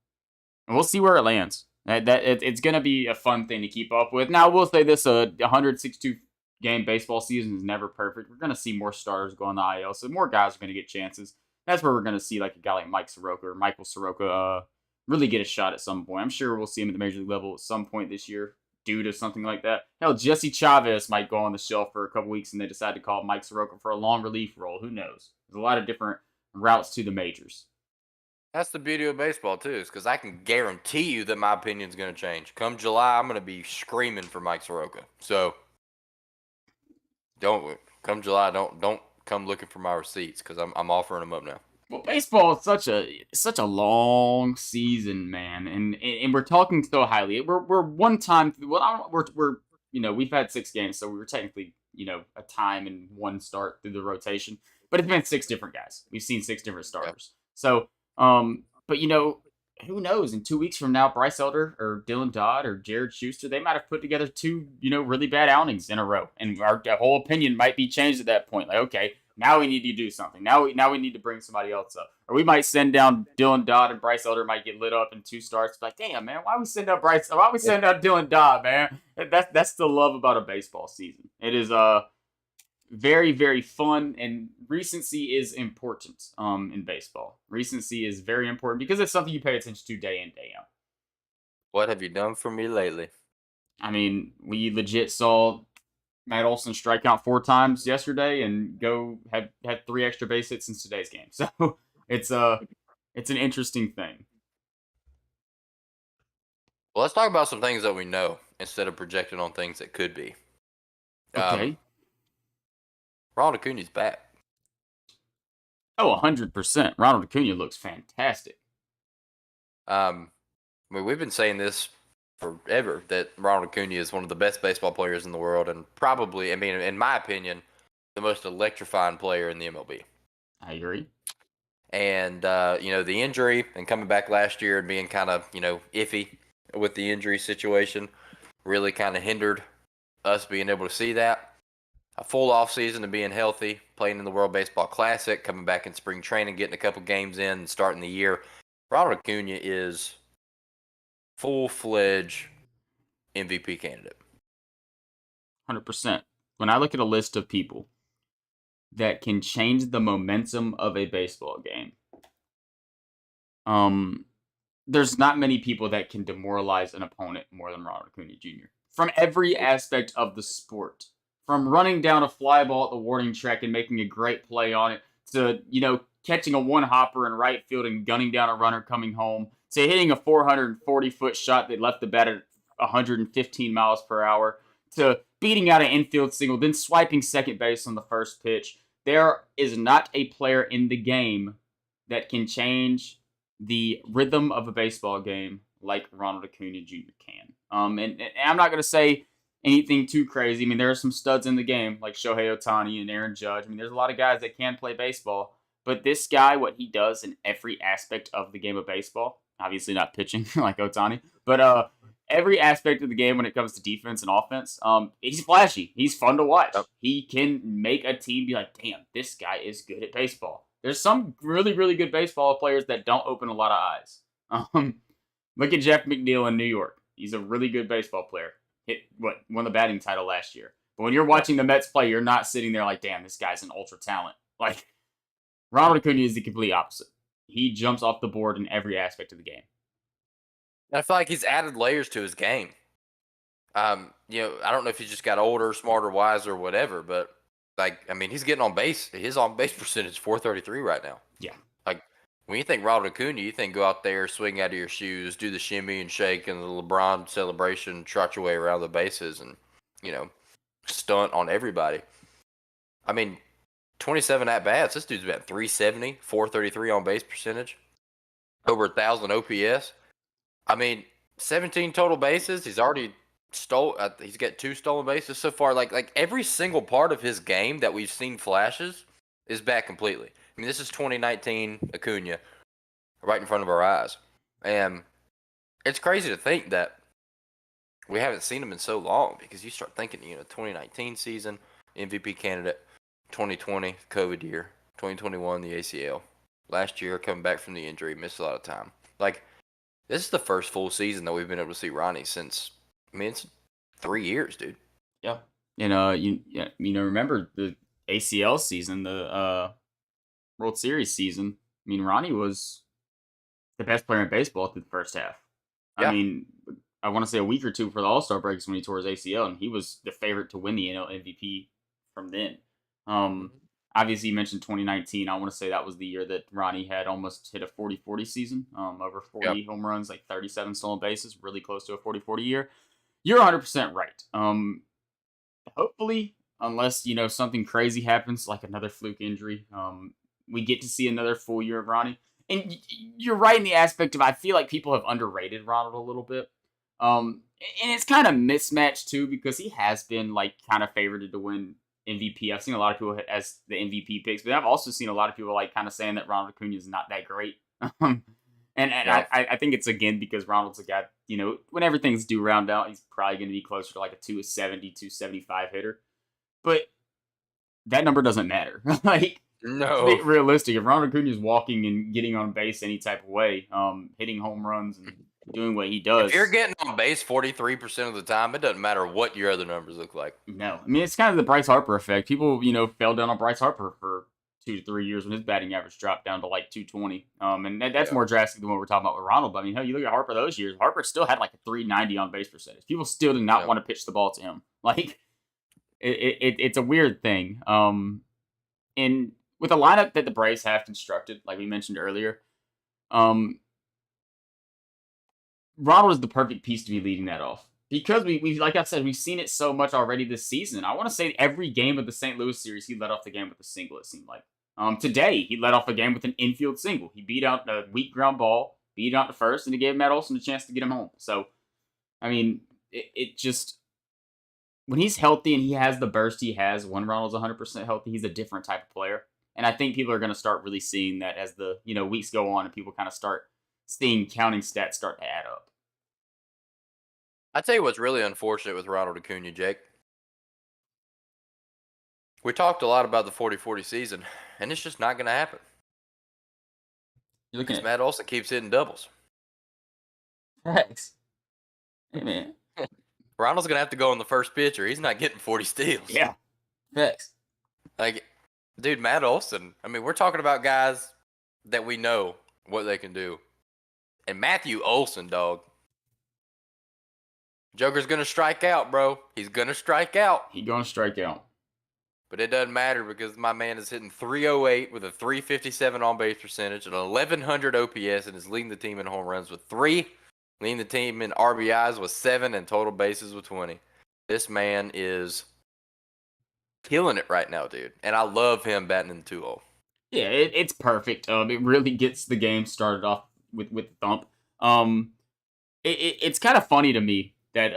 we'll see where it lands. It's going to be a fun thing to keep up with. Now, I will say this: a 162 game baseball season is never perfect. We're going to see more starters go on the IL, so more guys are going to get chances. That's where we're going to see like a guy like Mike Soroka or Michael Soroka really get a shot at some point. I'm sure we'll see him at the major league level at some point this year due to something like that. Hell, Jesse Chavez might go on the shelf for a couple weeks and they decide to call Mike Soroka for a long relief role. Who knows? There's a lot of different routes to the majors. That's the beauty of baseball, too, is because I can guarantee you that my opinion's going to change. Come July, I'm going to be screaming for Mike Soroka. So, come July, don't come looking for my receipts because I'm offering them up now. Well, baseball is such a long season, man, and we're talking so highly. We're one time. Well, we're we've had 6 games, so we were technically a time and one start through the rotation, but it's been 6 different guys. We've seen 6 different Yeah. starters. So, but who knows? In 2 weeks from now, Bryce Elder or Dylan Dodd or Jared Schuster, they might have put together 2 really bad outings in a row, and our whole opinion might be changed at that point. Like, okay, now we need to do something. Now we need to bring somebody else up. Or we might send down Dylan Dodd and Bryce Elder might get lit up in 2 starts. Like, damn, man, why we send out Bryce? Why we send out Dylan Dodd, man? That's the love about a baseball season. It is very fun, and recency is important in baseball. Recency is very important because it's something you pay attention to day in, day out. What have you done for me lately? I mean, we legit saw Matt Olson strike out 4 times yesterday and go had 3 extra base hits in today's game. So it's it's an interesting thing. Well, let's talk about some things that we know instead of projecting on things that could be. Okay. Ronald Acuña's back. Oh, 100%. Ronald Acuna looks fantastic. I mean, we've been saying this forever that Ronald Acuña is one of the best baseball players in the world, and probably, I mean, in my opinion, the most electrifying player in the MLB. I agree. And the injury and coming back last year and being kind of iffy with the injury situation really kind of hindered us being able to see that. A full off season and being healthy, playing in the World Baseball Classic, coming back in spring training, getting a couple games in, and starting the year. Ronald Acuna is full-fledged MVP candidate. 100%. When I look at a list of people that can change the momentum of a baseball game, there's not many people that can demoralize an opponent more than Ronald Acuna Jr. From every aspect of the sport, from running down a fly ball at the warning track and making a great play on it, to catching a one hopper in right field and gunning down a runner coming home, to hitting a 440-foot shot that left the bat at 115 miles per hour, to beating out an infield single, then swiping second base on the first pitch. There is not a player in the game that can change the rhythm of a baseball game like Ronald Acuna Jr. can. And I'm not going to say anything too crazy. I mean, there are some studs in the game like Shohei Ohtani and Aaron Judge. I mean, there's a lot of guys that can play baseball. But this guy, what he does in every aspect of the game of baseball, obviously not pitching like Otani, but every aspect of the game when it comes to defense and offense, he's flashy. He's fun to Yep. watch. He can make a team be like, damn, this guy is good at baseball. There's some really, really good baseball players that don't open a lot of eyes. Look at Jeff McNeil in New York. He's a really good baseball player. Won the batting title last year. But when you're Yep. watching the Mets play, you're not sitting there like, damn, this guy's an ultra talent. Like Ronald Acuna is the complete opposite. He jumps off the board in every aspect of the game. And I feel like he's added layers to his game. I don't know if he just got older, smarter, wiser, whatever, but he's getting on base. His on base percentage is 433 right now. Yeah. Like when you think Ronald Acuna, you think go out there, swing out of your shoes, do the shimmy and shake and the LeBron celebration, trot your way around the bases, and stunt on everybody. I mean, 27 at bats. This dude's about 370, 433 on base percentage, over 1,000 OPS. I mean, 17 total bases. He's already he's got 2 stolen bases so far. Like every single part of his game that we've seen flashes is back completely. I mean, this is 2019 Acuna right in front of our eyes, and it's crazy to think that we haven't seen him in so long, because you start thinking, 2019 season MVP candidate, 2020 COVID year, 2021 the ACL, last year coming back from the injury, missed a lot of time. Like, this is the first full season that we've been able to see Ronnie since, it's 3 years, dude. Yeah. And remember the ACL season, the World Series season. I mean, Ronnie was the best player in baseball through the first half. Yeah. I mean, I want to say a week or two before the All-Star breaks when he tore his ACL, and he was the favorite to win the NL MVP from then. Obviously, you mentioned 2019. I want to say that was the year that Ronnie had almost hit a 40-40 season, over 40 Yep. home runs, like 37 stolen bases, really close to a 40-40 year. You're 100% right. Hopefully, unless something crazy happens, like another fluke injury, we get to see another full year of Ronnie. And you're right in the aspect of I feel like people have underrated Ronald a little bit. And it's kind of mismatched too, because he has been like kind of favored to win MVP. I've seen a lot of people as the MVP picks, but I've also seen a lot of people like kind of saying that Ronald Acuna is not that great. Yeah. I think it's again because Ronald's a guy, when everything's due round out, he's probably going to be closer to like a 270, 275 hitter. But that number doesn't matter. Like, to be No. realistic, if Ronald Acuna is walking and getting on base any type of way, hitting home runs and doing what he If you're does, getting on base 43% of the time, it doesn't matter what your other numbers look like. no. I mean, it's kind of the Bryce Harper effect. People, fell down on Bryce Harper for 2 to 3 years when his batting average dropped down to like 220. And that's Yeah. more drastic than what we're talking about with Ronald. But I mean, hell, you look at Harper those years. Harper still had like a 390 on base percentage. People still did not Yeah. want to pitch the ball to him. Like, it's a weird thing. And with the lineup that the Braves have constructed, like we mentioned earlier, Ronald is the perfect piece to be leading that off. Because we like I said, we've seen it so much already this season. I want to say every game of the St. Louis series, he led off the game with a single, it seemed like. Today, he led off the game with an infield single. He beat out a weak ground ball, beat out the first, and he gave Matt Olson a chance to get him home. So, I mean, it just, when he's healthy and he has the burst he has, when Ronald's 100% healthy, he's a different type of player. And I think people are going to start really seeing that as the weeks go on and people kind of start seeing counting stats start to add up. I tell you what's really unfortunate with Ronald Acuna, Jake. We talked a lot about the 40-40 season, and it's just not going to happen. You're looking Because at Matt Olson keeps hitting doubles. facts. Hey, man. Ronald's going to have to go on the first pitch, or he's not getting 40 steals. Yeah. Facts. Like, dude, Matt Olson, I mean, we're talking about guys that we know what they can do. And Matthew Olson, dog. Joker's going to strike out, bro. He's going to strike out. He going to strike out. But it doesn't matter, because my man is hitting 308 with a 357 on base percentage and 1,100 OPS, and is leading the team in home runs with 3, leading the team in RBIs with 7, and total bases with 20. This man is killing it right now, dude. And I love him batting in the 2-0. Yeah, it's perfect. It really gets the game started off with the thump. It's kind of funny to me that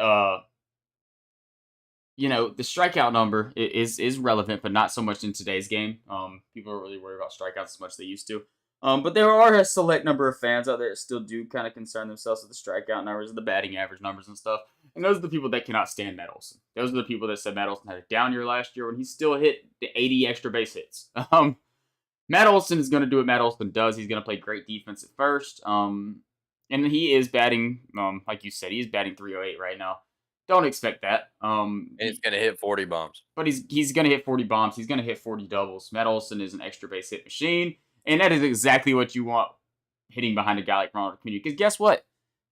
the strikeout number is relevant, but not so much in today's game. People are really worried about strikeouts as much as they used to. But there are a select number of fans out there that still do kind of concern themselves with the strikeout numbers, the batting average numbers, and stuff. And those are the people that cannot stand Matt Olson. Those are the people that said Matt Olson had a down year last year when he still hit the 80 extra base hits. Matt Olson is going to do what Matt Olson does. He's going to play great defense at first. And he is batting, like you said, he's batting 308 right now. Don't expect that. And he's going to hit 40 bombs. But he's going to hit 40 bombs. He's going to hit 40 doubles. Matt Olson is an extra base hit machine. And that is exactly what you want hitting behind a guy like Ronald Acuna. Because guess what?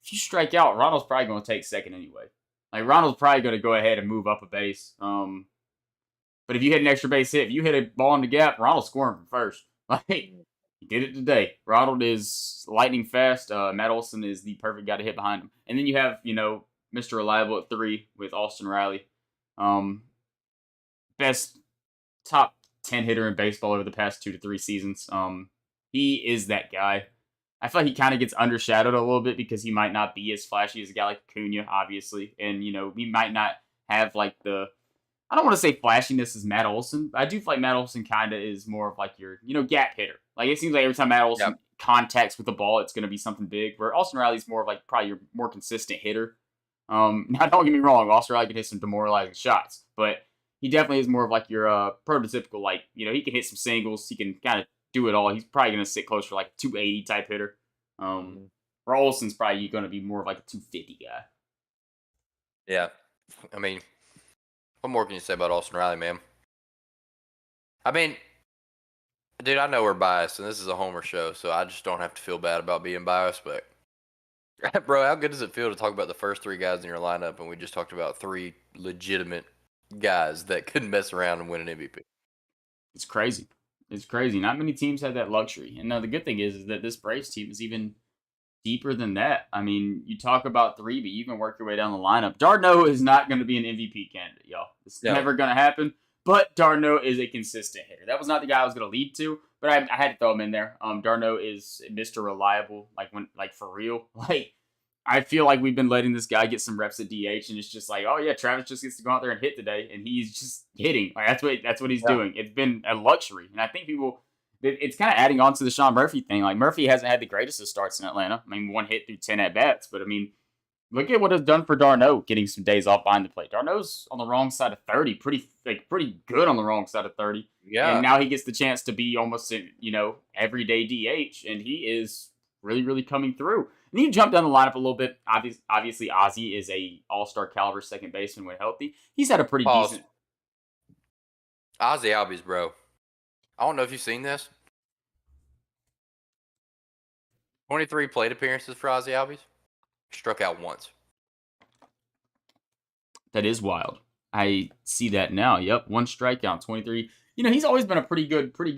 If you strike out, Ronald's probably going to take second anyway. Like, Ronald's probably going to go ahead and move up a base. But if you hit an extra base hit, if you hit a ball in the gap, Ronald's scoring from first. Like, he did it today. Ronald is lightning fast. Matt Olson is the perfect guy to hit behind him. And then you have, Mr. Reliable at 3 with Austin Riley. Best top 10 hitter in baseball over the past 2 to 3 seasons. He is that guy. I feel like he kind of gets undershadowed a little bit because he might not be as flashy as a guy like Acuna, obviously. And, he might not have like I don't want to say flashiness as Matt Olson, but I do feel like Matt Olson kind of is more of like your, gap hitter. Like, it seems like every time Matt Olson contacts with the ball, it's going to be something big. Where Austin Riley's more of like probably your more consistent hitter. Now, don't get me wrong, Austin Riley can hit some demoralizing shots, but he definitely is more of like your prototypical, like, he can hit some singles. He can kind of do it all. He's probably going to sit closer to like 280 type hitter. Where Olson's probably going to be more of like a 250 guy. Yeah. I mean, what more can you say about Austin Riley, man? I mean, dude, I know we're biased, and this is a Homer show, so I just don't have to feel bad about being biased, but bro, how good does it feel to talk about the first 3 guys in your lineup, and we just talked about 3 legitimate guys that couldn't mess around and win an MVP? It's crazy. It's crazy. Not many teams have that luxury. And now the good thing is that this Braves team is even deeper than that. I mean, you talk about 3, but you can work your way down the lineup. d'Arnaud is not going to be an MVP candidate, y'all. It's never going to happen. But d'Arnaud is a consistent hitter. That was not the guy I was going to lead to, but I had to throw him in there. d'Arnaud is Mr. Reliable, like for real. Like, I feel like we've been letting this guy get some reps at DH, and it's just like, oh yeah, Travis just gets to go out there and hit today, and he's just hitting. Like, that's what he's doing. It's been a luxury, and I think it's kind of adding on to the Sean Murphy thing. Like, Murphy hasn't had the greatest of starts in Atlanta. I mean, 1 hit through 10 at bats, but I mean, look at what it's done for d'Arnaud, getting some days off behind the plate. d'Arnaud's on the wrong side of 30, pretty good on the wrong side of 30. Yeah. And now he gets the chance to be almost everyday DH, and he is really, really coming through. And you jump down the lineup a little bit. Obviously, Ozzie is a all-star caliber second baseman when healthy. He's had a pretty decent. Ozzie Albies, bro. I don't know if you've seen this. 23 plate appearances for Ozzie Albies. Struck out once. That is wild. I see that now. Yep, 1 strikeout, 23. He's always been a pretty good, put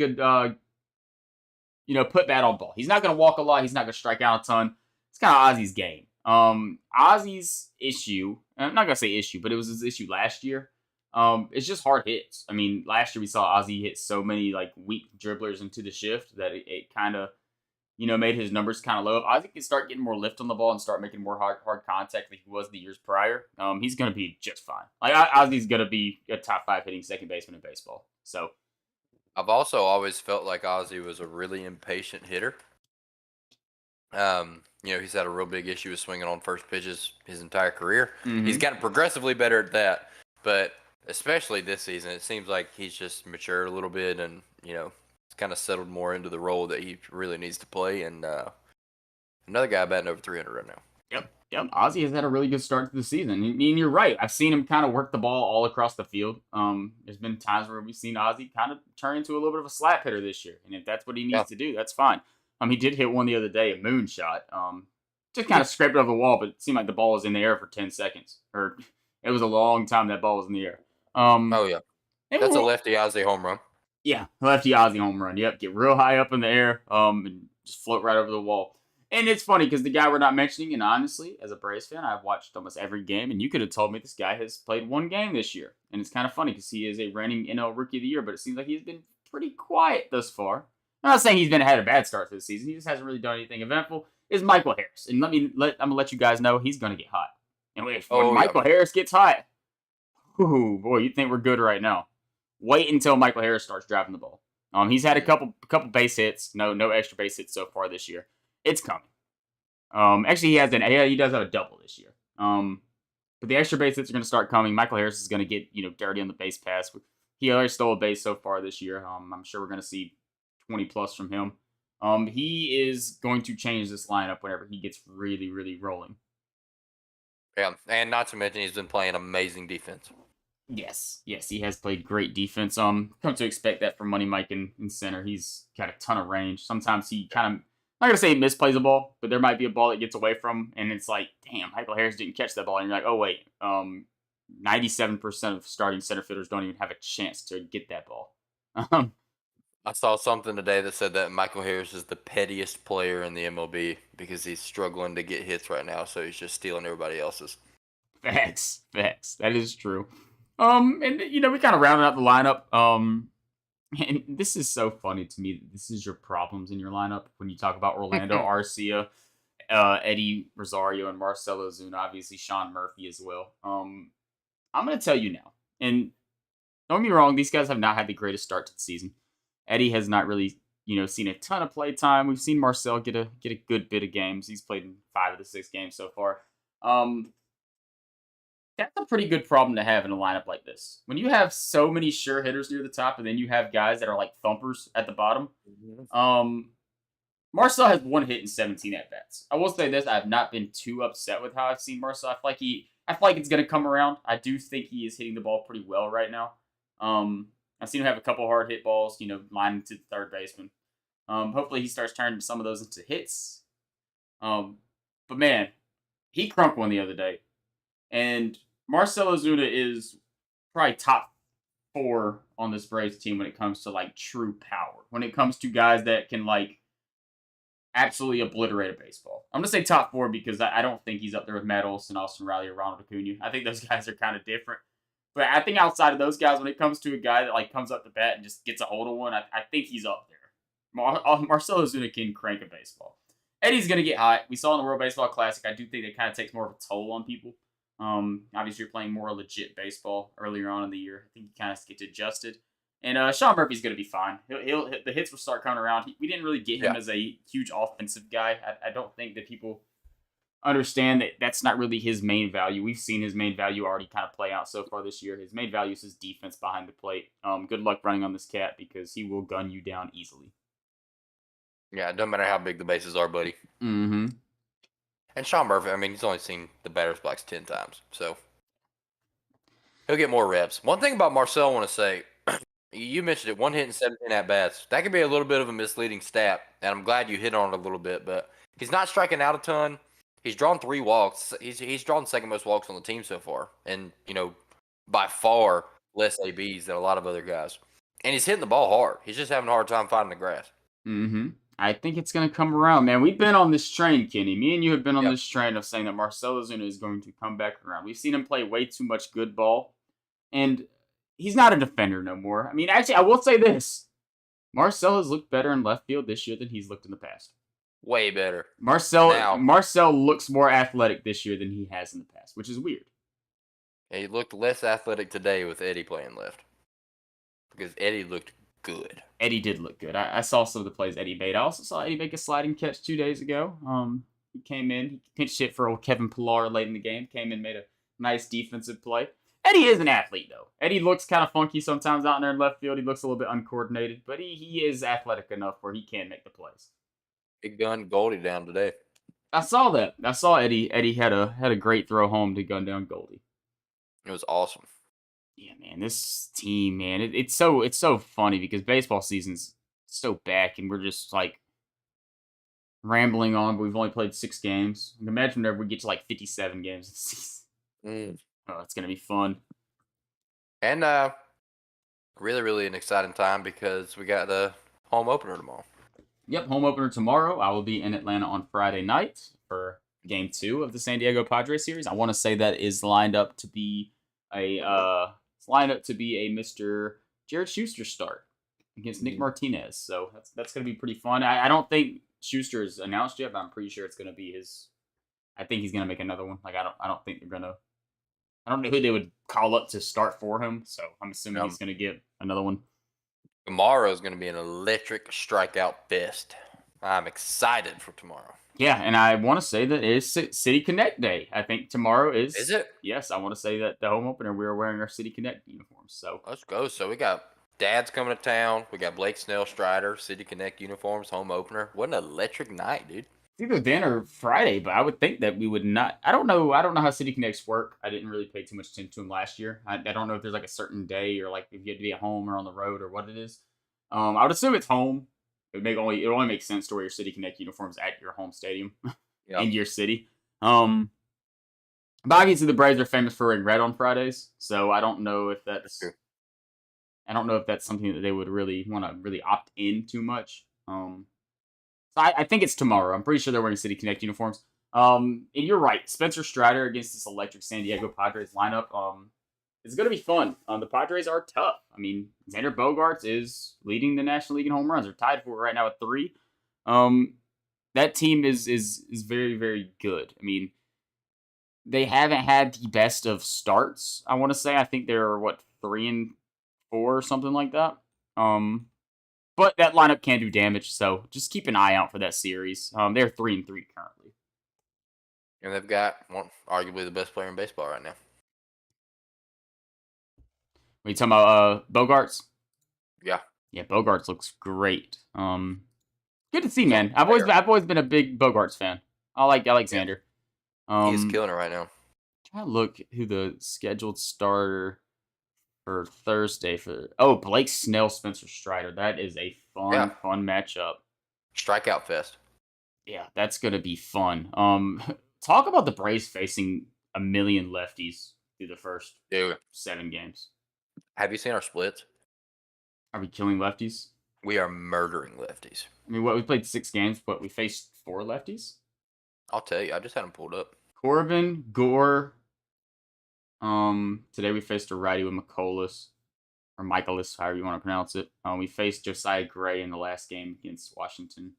bat on ball. He's not going to walk a lot. He's not going to strike out a ton. It's kind of Ozzie's game. Ozzie's issue, I'm not going to say issue, but it was his issue last year. It's just hard hits. I mean, last year we saw Ozzie hit so many like weak dribblers into the shift that it kind of, made his numbers kind of low. If Ozzie can start getting more lift on the ball and start making more hard contact like he was the years prior, he's going to be just fine. Like, Ozzie's going to be a top 5 hitting second baseman in baseball. So, I've also always felt like Ozzie was a really impatient hitter. He's had a real big issue with swinging on first pitches his entire career. Mm-hmm. He's gotten progressively better at that, but especially this season, it seems like he's just matured a little bit and, kind of settled more into the role that he really needs to play. And another guy batting over 300 right now. Yep. Ozzie has had a really good start to the season. And you're right. I've seen him kind of work the ball all across the field. There's been times where we've seen Ozzie kind of turn into a little bit of a slap hitter this year. And if that's what he needs to do, that's fine. He did hit one the other day, a moonshot. Just kind of scraped it over the wall, but it seemed like the ball was in the air for 10 seconds. Or it was a long time that ball was in the air. Oh, yeah. That's a lefty Ozzie home run. Yeah, lefty Ozzie home run. Yep, get real high up in the air and just float right over the wall. And it's funny because the guy we're not mentioning, and honestly, as a Braves fan, I've watched almost every game, and you could have told me this guy has played 1 game this year. And it's kind of funny because he is a reigning NL Rookie of the Year, but it seems like he's been pretty quiet thus far. I'm not saying he's had a bad start to the season. He just hasn't really done anything eventful. Is Michael Harris. And I'm going to let you guys know he's going to get hot. And when Michael Harris gets hot, Ooh, boy, you think we're good right now. Wait until Michael Harris starts driving the ball. He's had a Mm. couple base hits. No extra base hits so far this year. It's coming. Actually, he does have a double this year. But the extra base hits are going to start coming. Michael Harris is going to get dirty on the base pass. He already stole a base so far this year. I'm sure we're going to see 20 plus from him. He is going to change this lineup whenever he gets really, really rolling. Yeah, and not to mention he's been playing amazing defense. Yes, he has played great defense. Come to expect that from Money Mike in center. He's got a ton of range. Sometimes he kind of, I'm not gonna say he misplays a ball, but there might be a ball that gets away from him, and it's like, damn, Michael Harris didn't catch that ball, and you're like, oh wait, 97% of starting center fielders don't even have a chance to get that ball. Um, I saw something today that said that Michael Harris is the pettiest player in the MLB because he's struggling to get hits right now, so he's just stealing everybody else's. facts. That is true. And we kind of rounded out the lineup. And this is so funny to me that this is your problems in your lineup when you talk about Orlando Arcia, Eddie Rosario, and Marcelo Zuna. Obviously, Sean Murphy as well. I'm going to tell you now, and don't get me wrong, these guys have not had the greatest start to the season. Eddie has not really, seen a ton of play time. We've seen Marcel get a good bit of games. He's played in 5 of the 6 games so far. That's a pretty good problem to have in a lineup like this. When you have so many sure hitters near the top, and then you have guys that are like thumpers at the bottom. Mhm. Marcel has 1 hit in 17 at bats. I will say this: I have not been too upset with how I've seen Marcel. I feel like it's going to come around. I do think he is hitting the ball pretty well right now. I've seen him have a couple hard hit balls, lining to the third baseman. Hopefully, he starts turning some of those into hits. But man, he crunked one the other day, and Marcelo Ozuna is probably top 4 on this Braves team when it comes to like true power. When it comes to guys that can like absolutely obliterate a baseball. I'm gonna say top 4 because I don't think he's up there with Matt Olson, Austin Riley, or Ronald Acuna. I think those guys are kind of different. But I think outside of those guys, when it comes to a guy that like comes up to bat and just gets a hold of one, I think he's up there. Marcelo Ozuna can crank a baseball. Eddie's gonna get hot. We saw in the World Baseball Classic. I do think that kind of takes more of a toll on people. Obviously, you're playing more legit baseball earlier on in the year. I think you kind of get adjusted. And Sean Murphy's going to be fine. The hits will start coming around. We didn't really get him Yeah. as a huge offensive guy. I don't think that people understand that that's not really his main value. We've seen his main value already kind of play out so far this year. His main value is his defense behind the plate. Good luck running on this cat because he will gun you down easily. Yeah, it doesn't matter how big the bases are, buddy. Mm-hmm. And Sean Murphy, I mean, he's only seen the batter's box 10 times, so he'll get more reps. One thing about Marcel I want to say, you mentioned it, 1 hit and 17 at bats. That could be a little bit of a misleading stat, and I'm glad you hit on it a little bit, but he's not striking out a ton. He's drawn 3 walks. He's drawn second most walks on the team so far, and, by far less ABs than a lot of other guys. And he's hitting the ball hard. He's just having a hard time finding the grass. Mm-hmm. I think it's going to come around, man. We've been on this train, Kenny. Me and you have been on Yep. this train of saying that Marcell Ozuna is going to come back around. We've seen him play way too much good ball, and he's not a defender no more. I mean, actually, I will say this. Marcell has looked better in left field this year than he's looked in the past. Way better. Marcell looks more athletic this year than he has in the past, which is weird. He looked less athletic today with Eddie playing left because Eddie looked good. Eddie did look good. I saw some of the plays Eddie made. I also saw Eddie make a sliding catch 2 days ago. He came in, he pinched hit for old Kevin Pillar late in the game. Came in, made a nice defensive play. Eddie is an athlete, though. Eddie looks kind of funky sometimes out there in left field. He looks a little bit uncoordinated, but he is athletic enough where he can make the plays. He gunned Goldie down today. I saw that. I saw Eddie. Eddie had a great throw home to gun down Goldie. It was awesome. Yeah, man, this team, man, it's so funny because baseball season's so back, and we're just like rambling on. But we've only played 6 games. Imagine whenever we get to like 57 games this season. Oh, it's gonna be fun. And really, really an exciting time because we got the home opener tomorrow. Yep, home opener tomorrow. I will be in Atlanta on Friday night for Game 2 of the San Diego Padres series. I want to say that is lined up to be a Mr. Jared Schuster start against Nick Martinez. So that's going to be pretty fun. I don't think Schuster is announced yet, but I'm pretty sure it's going to be his. I think he's going to make another one. Like I don't think they're going to I don't know who they would call up to start for him, so I'm assuming he's Um, going to get another one. Tomorrow is going to be an electric strikeout fest. I'm excited for tomorrow. Yeah, and I want to say that it is City Connect Day. I think tomorrow Is is. it? Yes, I want to say that the home opener we are wearing our City Connect uniforms. So Let's go. So we got Dad's coming to town. We got Blake Snell Strider, City Connect uniforms, home opener. What an electric night, dude. it's either then or Friday, but I would think that we would not. I don't know. I don't know how City Connects work. I didn't really pay too much attention to them last year. I don't know if there's like a certain day or like if you have to be at home or on the road or what it is. I would assume it's home. It only makes sense to wear your City Connect uniforms at your home stadium Yep. in your city. But obviously the Braves are famous for wearing red on Fridays, so I don't know if That's that's true. I don't know if that's something that they would really want to really opt in too much. So I think it's tomorrow. I'm pretty sure they're wearing City Connect uniforms. And you're right, Spencer Strider against this electric San Diego Padres lineup. It's going to be fun. The Padres are tough. I mean, Xander Bogaerts is leading the National League in home runs. They're tied for it right now at 3. Um, that team is very very good. I mean, they haven't had the best of starts. I want to say. I think they're what 3-4 or something like that. Um, but that lineup can do damage, so just keep an eye out for that series. They're 3-3 currently. And they've got one, arguably the best player in baseball right now. When you talking about Bogarts, Yeah. yeah, Bogarts looks great. Good to see, He's on man. fire. I've always been a big Bogarts fan. I like Yeah. Alexander. He is Um, killing it right now. trying to look who the scheduled starter for Thursday for. Oh, Blake Snell, Spencer Strider. That is a Yeah. fun matchup. Strikeout fest. Yeah, that's gonna be fun. Talk about the Braves facing a million lefties through the first Dude, 7 games. have you seen our splits? Are we killing lefties? We are murdering lefties. I mean, what we played 6 games, but we faced 4 lefties. I'll tell you. I just had them pulled up. Corbin, Gore. Today we faced a righty with McCollus or Michaelis, however you want to pronounce it. We faced Josiah Gray in the last game against Washington.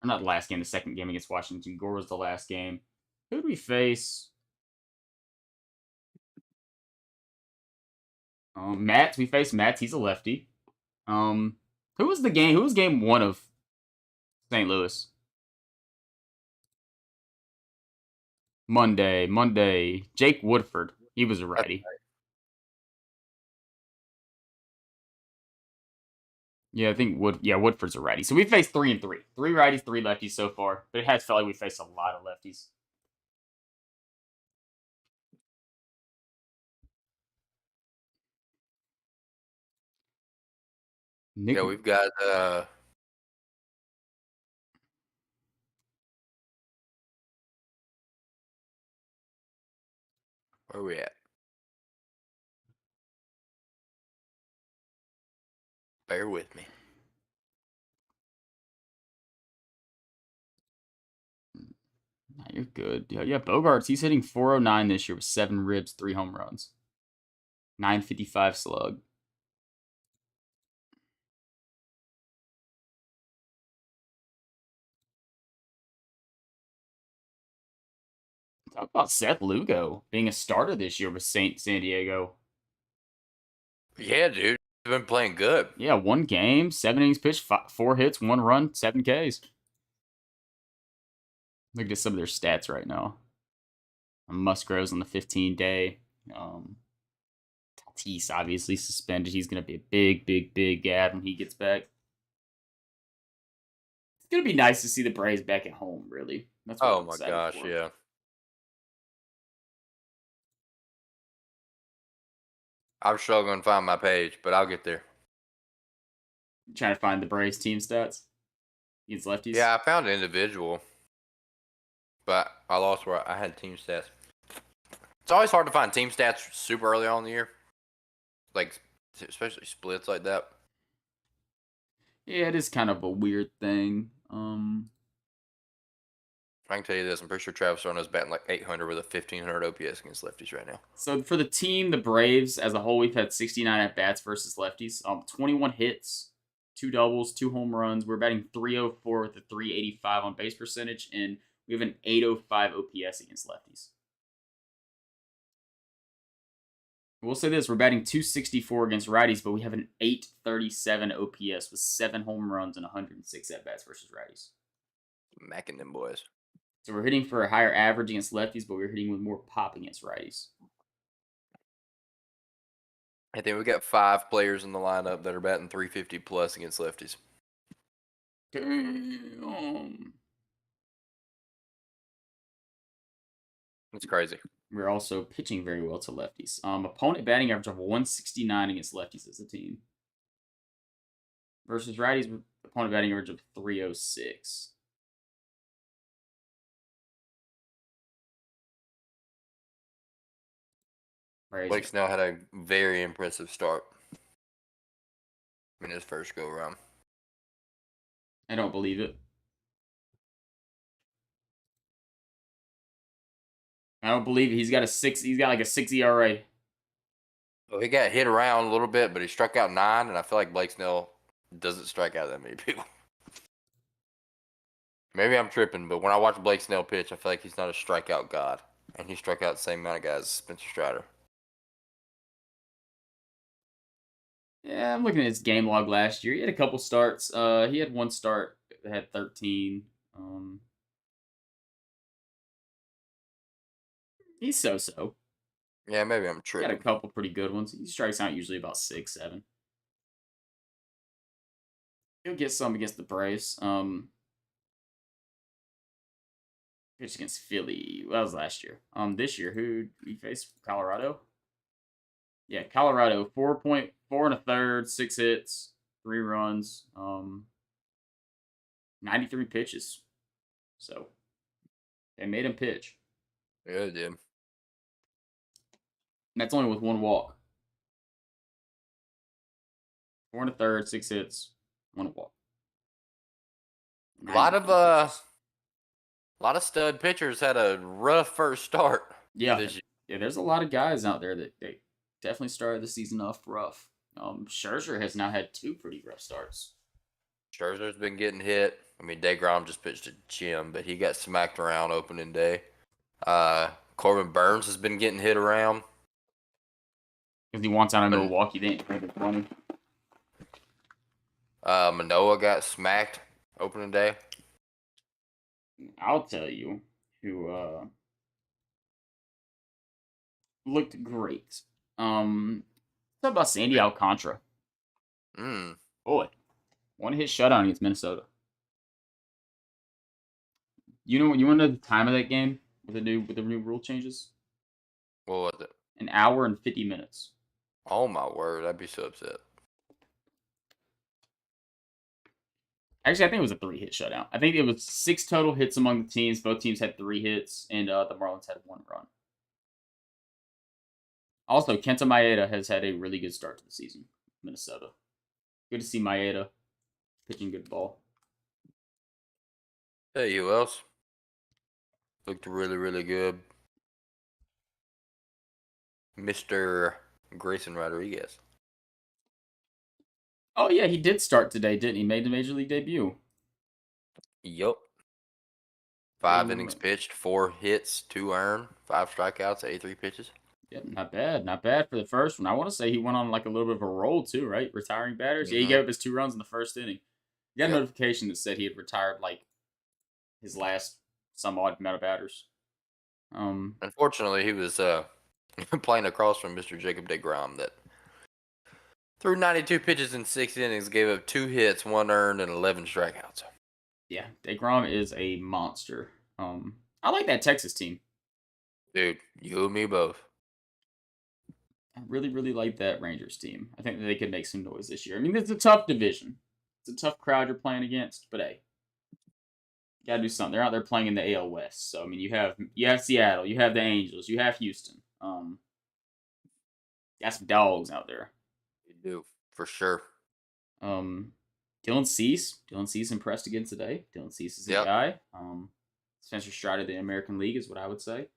Or not the last game, the second game against Washington. Gore was the last game. Who did we face? Matt. We faced Matt. He's a lefty. Who was the game? Who was game 1 of St. Louis? Monday. Jake Woodford. He was a That's righty. Yeah, I think Woodford's a righty. So we faced 3-3. 3 righties, 3 lefties so far. But it has felt like we faced a lot of lefties. Nick, Yeah, we've got where are we at? Bear with me. nah, you're good. Yeah, Bogarts. He's hitting 409 this year with 7 ribs, 3 home runs, 955 slug. Talk about Seth Lugo being a starter this year with San Diego. Yeah, dude. He's been playing good. Yeah, 1 game, 7 innings pitched, 4 hits, 1 run, 7 Ks. Look at some of their stats right now. Musgrove's on the 15-day. Tatis obviously suspended. He's going to be a big ad when he gets back. It's going to be nice to see the Braves back at home, really. That's what Oh I'm my excited gosh, for. yeah. I'm struggling to find my page, but I'll get there. Trying to find the Braves team stats against lefties. Yeah, I found an individual, but I lost where I had team stats. It's always hard to find team stats super early on in the year, like especially splits like that. Yeah, it is kind of a weird thing. I can tell you this: I'm pretty sure Travis Rono's batting like 800 with a 1500 OPS against lefties right now. So for the team, the Braves as a whole, we've had 69 at bats versus lefties. 21 hits, 2 doubles, 2 home runs. We're batting 304 with a 385 on base percentage, and we have an 805 OPS against lefties. We'll say this: we're batting 264 against righties, but we have an 837 OPS with 7 home runs and 106 at bats versus righties. Macking them boys. So we're hitting for a higher average against lefties, but we're hitting with more pop against righties. I think we got 5 players in the lineup that are batting 350 plus against lefties. Damn. It's crazy. We're also pitching very well to lefties. Opponent batting average of 169 against lefties as a team. Versus righties, opponent batting average of 306. Crazy. Blake Snell had a very impressive start in his first go around. I don't believe it. I don't believe it. He's got like a 6 ERA. Well, he got hit around a little bit, but he struck out 9, and I feel like Blake Snell doesn't strike out that many people. Maybe I'm tripping, but when I watch Blake Snell pitch, I feel like he's not a strikeout god. And he struck out the same amount of guys as Spencer Strider. Yeah, I'm looking at his game log last year. He had a couple starts. He had one start that had 13. He's so. Yeah, maybe I'm He got tripping. a couple pretty good ones. He strikes out usually about 6, 7. He'll get some against the Braves. Pitched against Philly. Well, that was last year. This year, who we faced? Colorado. Yeah, Colorado. 4.4 and a third, 6 hits, 3 runs, 93 pitches. So they made him pitch. Yeah, it did. And that's only with 1 walk. 4 and a third, 6 hits, 1 walk. A lot of stud pitchers had a rough first start. Yeah, this year. yeah. There's a lot of guys out there that they definitely started the season off rough. Scherzer has now had 2 pretty rough starts. Scherzer's been getting hit. I mean, DeGrom just pitched a gym, but he got smacked around opening day. Corbin Burns has been getting hit around. Because he wants out of Milwaukee, they ain't paying his money. Manoah got smacked opening day. I'll tell you who looked great. Talk about Sandy Alcantara. Boy, 1 hit shutout against Minnesota. You want to know the time of that game with the new rule changes? What was it? 1 hour and 50 minutes. Oh my word, I'd be so upset. Actually, I think it was a 3-hit shutout. I think it was 6 total hits among the teams. Both teams had 3 hits, and the Marlins had 1 run. Also, Kenta Maeda has had a really good start to the season. Minnesota. Good to see Maeda pitching good ball. Hey, who else? Looked really, really good. Mr. Grayson Rodriguez. Oh, yeah, he did start today, didn't he? Made the Major League debut. Yup. 5 innings pitched, 4 hits, 2 earned, 5 strikeouts, 83 pitches. Yeah, not bad. Not bad for the first one. I want to say he went on like a little bit of a roll too, right? Retiring batters. Yeah, he gave up his 2 runs in the first inning. He got a notification that said he had retired like his last some odd amount of batters. Unfortunately, he was playing across from Mr. Jacob DeGrom that threw 92 pitches in 6 innings, gave up 2 hits, 1 earned, and 11 strikeouts. Yeah, DeGrom is a monster. I like that Texas team. Dude, you and me both. I really, really like that Rangers team. I think that they could make some noise this year. I mean, it's a tough division. It's a tough crowd you're playing against, but hey, you gotta do something. They're out there playing in the AL West, so I mean, you have Seattle, you have the Angels, you have Houston. Got some dogs out there. You do for sure. Dylan Cease impressed again today. Dylan Cease is a guy. Spencer Strider, the American League, is what I would say.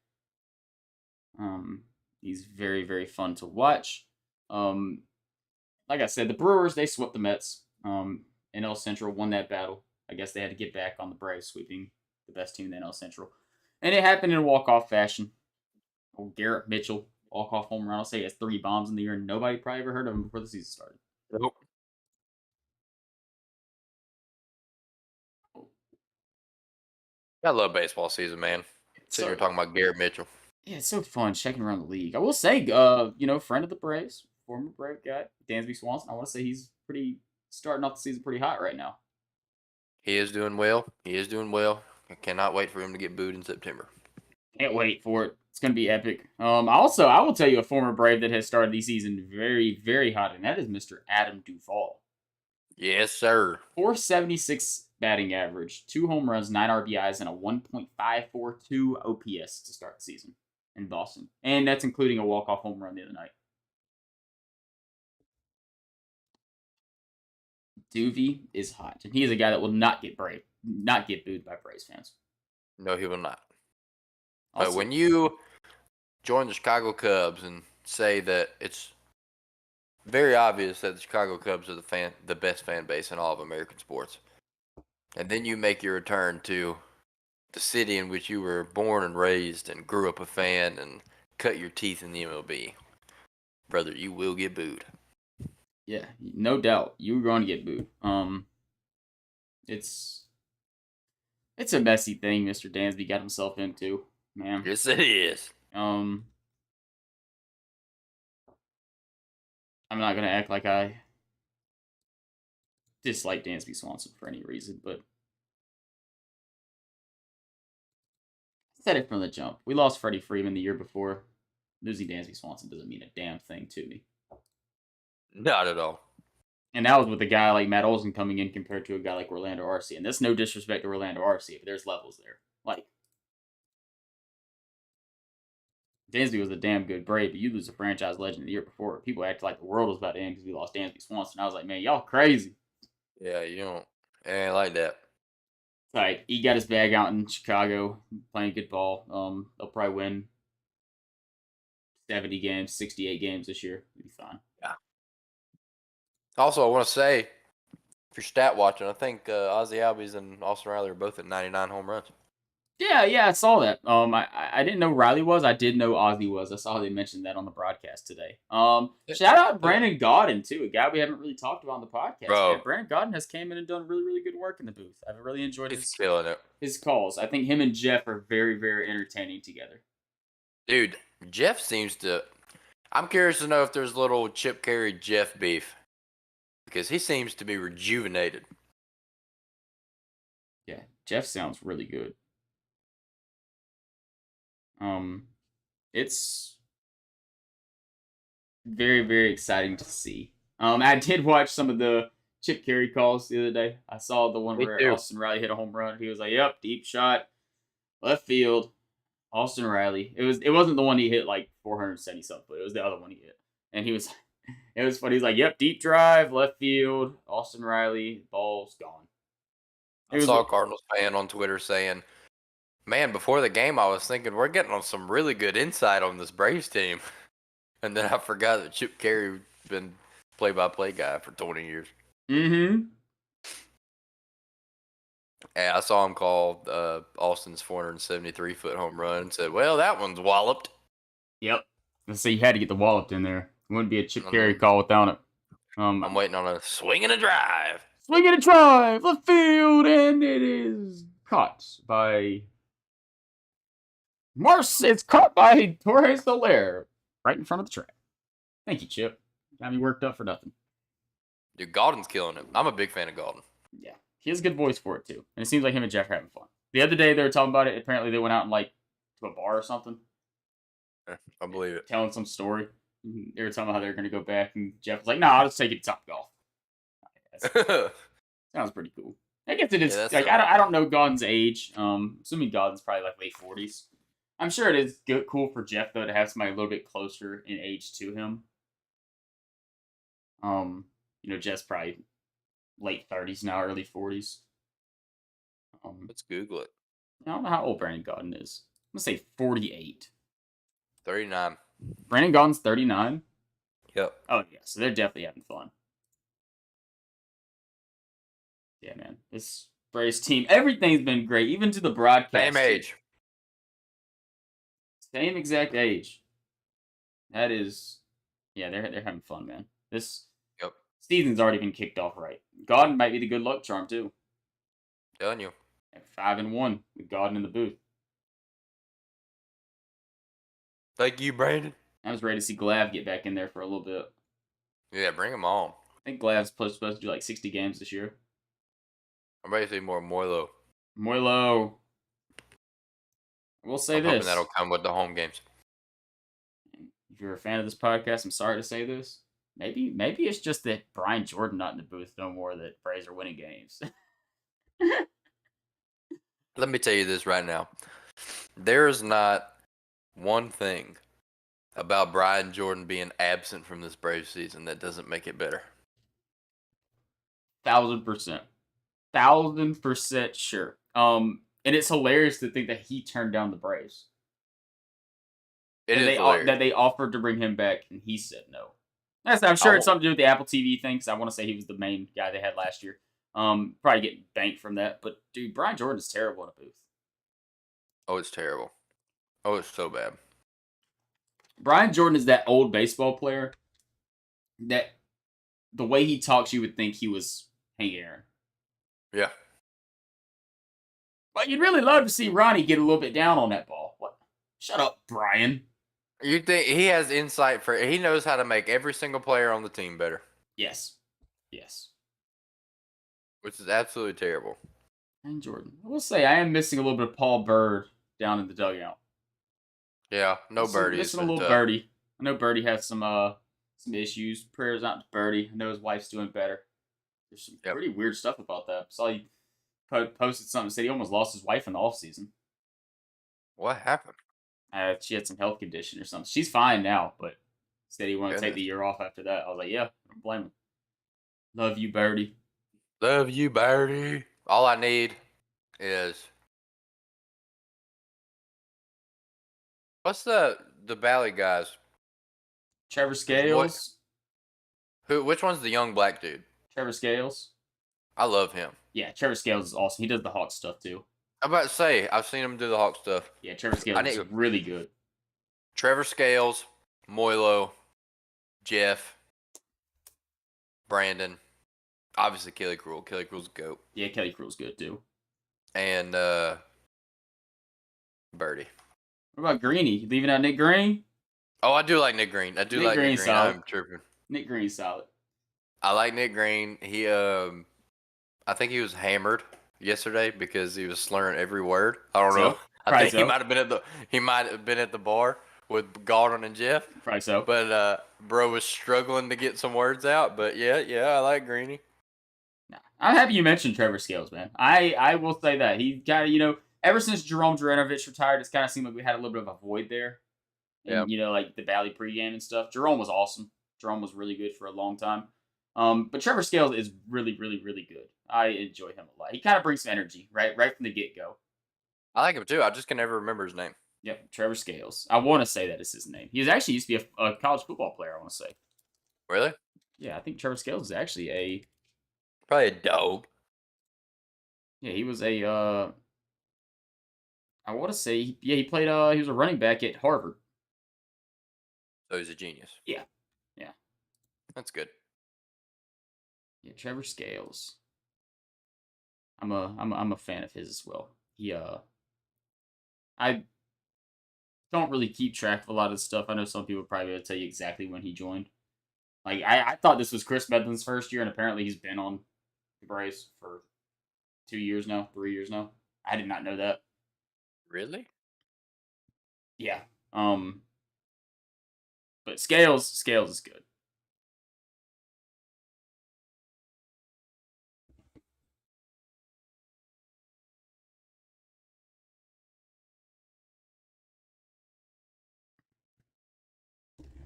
He's very, very fun to watch. Like I said, the Brewers, they swept the Mets. NL Central won that battle. I guess they had to get back on the Braves sweeping the best team in the NL Central. And it happened in a walk-off fashion. Old Garrett Mitchell walk-off home run. I'll say he has 3 bombs in the year, and nobody probably ever heard of him before the season started. Nope. I love baseball season, man. Sitting here So talking about Garrett Mitchell. yeah, it's so fun checking around the league. I will say, friend of the Braves, former Brave guy, Dansby Swanson. I want to say he's pretty starting off the season pretty hot right now. He is doing well. He is doing well. I cannot wait for him to get booed in September. Can't wait for it. It's gonna be epic. Also, I will tell you a former Brave that has started the season very, very hot, and that is Mr. Adam Duvall. Yes, sir. 476 batting average, 2 home runs, 9 RBIs, and a 1.542 OPS to start the season in Boston. And that's including a walk-off home run the other night. Duvy is hot, and he is a guy that will not get booed by Braves fans. No, he will not. Also, But when you join the Chicago Cubs and say that it's very obvious that the Chicago Cubs are the best fan base in all of American sports, and then you make your return to the city in which you were born and raised and grew up a fan and cut your teeth in the MLB, brother, you will get booed. yeah, no doubt, you're going to get booed. It's a messy thing Mr. Dansby got himself into, man. Yes, it is. I'm not gonna act like I dislike Dansby Swanson for any reason, but I said it from the jump. We lost Freddie Freeman the year before. Losing Dansby Swanson doesn't mean a damn thing to me. Not at all. And that was with a guy like Matt Olson coming in compared to a guy like Orlando Arcia. And that's no disrespect to Orlando Arcia, but there's levels there. Like, Dansby was a damn good Brave, but you lose a franchise legend the year before. People acted like the world was about to end because we lost Dansby Swanson. I was like, man, y'all crazy. Yeah, you don't. It ain't like that. Like, he got his bag out in Chicago, playing good ball. They'll probably win 70 games, 68 games this year. It'll be fine. Yeah. Also, I want to say, if you're stat watching, I think Ozzie Albies and Austin Riley are both at 99 home runs. Yeah, I saw that. I didn't know Riley was. I did know Ozzy was. I saw they mentioned that on the broadcast today. Shout out Brandon Gaudin too, a guy we haven't really talked about on the podcast. Bro. Man. Brandon Gaudin has came in and done really, really good work in the booth. I've really enjoyed He's killing it. his calls. I think him and Jeff are very, very entertaining together. Dude, Jeff seems to. I'm curious to know if there's a little Chip Carey Jeff beef, because he seems to be rejuvenated. Yeah, Jeff sounds really good. It's very, very exciting to see. I did watch some of the Chip Carey calls the other day. I saw the one where Austin Riley hit a home run. He was like, "Yep, deep shot, left field." Austin Riley. It wasn't the one he hit like 470 something, but it was the other one he hit. And he was it was funny. He's like, "Yep, deep drive, left field, Austin Riley, ball's gone." I saw a Cardinals fan on Twitter saying, "Man, before the game, I was thinking we're getting on some really good insight on this Braves team." And then I forgot that Chip Carey been play-by-play guy for 20 years. Mm-hmm. And I saw him call Austin's 473-foot home run and said, "Well, that one's walloped." Yep. Let's say you had to get the walloped in there. It wouldn't be a Chip Carey call without it. I'm waiting on a swing and a drive. Swing and a drive, left field, and it is caught by It's caught by Torres Soler right in front of the track. Thank you, Chip. Got me worked up for nothing. Dude, Gaudin's killing it. I'm a big fan of Gaudin. Yeah, he has a good voice for it too, and it seems like him and Jeff are having fun. The other day they were talking about it. Apparently they went out and like to a bar or something. I believe it. Telling some story. They were talking about how they're going to go back, and Jeff was like, "No, I'll just take it to Top Golf." Sounds pretty cool. I guess it is. Yeah, like I don't know Gaudin's age. Assuming Gaudin's probably like late 40s. I'm sure it is cool for Jeff though to have somebody a little bit closer in age to him. Jeff's probably late 30s now, early 40s. Let's Google it. I don't know how old Brandon Gaudin is. I'm gonna say 48. 39. Brandon Gaudin's 39. Yep. Oh yeah, so they're definitely having fun. Yeah, man. This Braves team, everything's been great, even to the broadcast. Same age. Same exact age. That is, yeah, they're having fun, man. This Yep. season's already been kicked off right. Godin might be the good luck charm too. Telling you. At 5-1 with Godin in the booth. Thank you, Brandon. I was ready to see Glav get back in there for a little bit. Yeah, bring him on. I think Glav's supposed to do like 60 games this year. I'm ready to see more Moilo. Moilo. I will say I'm hoping that'll this. come with the home games. If you're a fan of this podcast, I'm sorry to say this. Maybe it's just that Brian Jordan not in the booth no more that Braves are winning games. Let me tell you this right now. There is not one thing about Brian Jordan being absent from this Braves season that doesn't make it better. 1,000%. 1,000% sure. And it's hilarious to think that he turned down the Braves. It That is they hilarious. that they offered to bring him back and he said no. I'm I sure it's won't- something to do with the Apple TV thing. Cause I want to say he was the main guy they had last year. Probably getting banked from that. But dude, Brian Jordan is terrible in a booth. Oh, it's terrible. Oh, it's so bad. Brian Jordan is that old baseball player that the way he talks, you would think he was Hank Aaron. Yeah. But you'd really love to see Ronnie get a little bit down on that ball. What? Shut up, Brian. You think he has insight for? He knows how to make every single player on the team better, Yes. Yes. which is absolutely terrible. And Jordan. I will say I am missing a little bit of Paul Bird down in the dugout. Yeah, no birdie. It's Missing a been little tough. Birdie. I know Birdie has some issues. Prayers out to Birdie. I know his wife's doing better. There's some Yep. pretty weird stuff about that. Saw he posted something, said he almost lost his wife in the off season. What happened? She had some health condition or something. She's fine now, but said he wanted to take the Goodness. year off after that. I was like, yeah, I don't blame him. Love you, Birdie. Love you, birdie. All I need is what's the Valley guys? Trevor There's what? Scales. Which one's the young black dude? Trevor Scales. I love him. Yeah, Trevor Scales is awesome. He does the Hawk stuff too. I'm about to say I've seen him do the Hawk stuff. Yeah, Trevor Scales need- is really good. Trevor Scales, Moilo, Jeff, Brandon, obviously Kelly Cruel. Kelly Cruel's a goat, Yeah, Kelly Crew's good too. and Birdie. What about Greeny? You leaving out Nick Green? Oh, I do like Nick Green. I do Nick like Nick Green's Green. solid. I'm tripping. Nick Green's solid. I like Nick Green. He I think he was hammered yesterday because he was slurring every word. I don't know. I Probably think he so. might have been at the bar with Gordon and Jeff. Probably so. But bro was struggling to get some words out. But yeah, I like Greeny. Nah, I'm happy you mentioned Trevor Scales, man. I will say that. He kind of, ever since Jerome Juranovic retired, it's kind of seemed like we had a little bit of a void there. And, like the Valley pregame and stuff. Jerome was awesome. Jerome was really good for a long time. But Trevor Scales is really, really, really good. I enjoy him a lot. He kind of brings some energy, right from the get-go. I like him too. I just can never remember his name. Yep, Trevor Scales. I want to say that is his name. He was actually used to be a college football player, I want to say. Really? Yeah, I think Trevor Scales is actually Probably a dog. yeah, he was I want to say, yeah, he played, he was a running back at Harvard. So he's a genius. Yeah. That's good. Yeah, Trevor Scales. I'm a fan of his as well. I don't really keep track of a lot of stuff. I know some people probably will tell you exactly when he joined. Like I thought this was Chris Medlin's first year, and apparently he's been on the Braves for 2 years now, 3 years now. I did not know that. Really? Yeah. But Scales is good.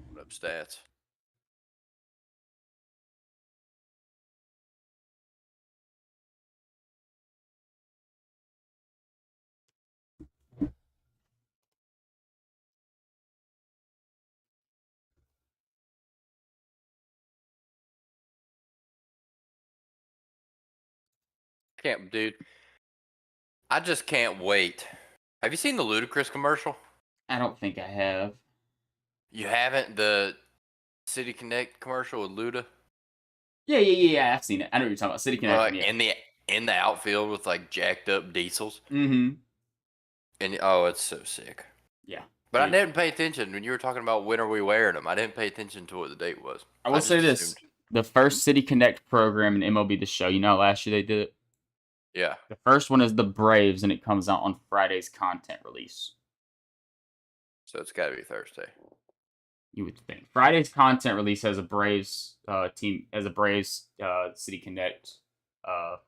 What up, stats? Can't, dude. I just can't wait. Have you seen the Ludacris commercial? I don't think I have. You haven't the City Connect commercial with Luda? Yeah. I've seen it. I know what you're talking about. City Connect one, Like yeah. in the outfield with like jacked up diesels. Mm-hmm. And oh, it's so sick. Yeah. But I Dude. didn't pay attention when you were talking about when are we wearing them. I didn't pay attention to what the date was. I will I say just this. assumed. The first City Connect program in MLB The Show, you know, last year they did it. Yeah. The first one is the Braves, and it comes out on Friday's content release. So it's got to be Thursday. You would think Friday's content release has a Braves team, as a Braves City Connect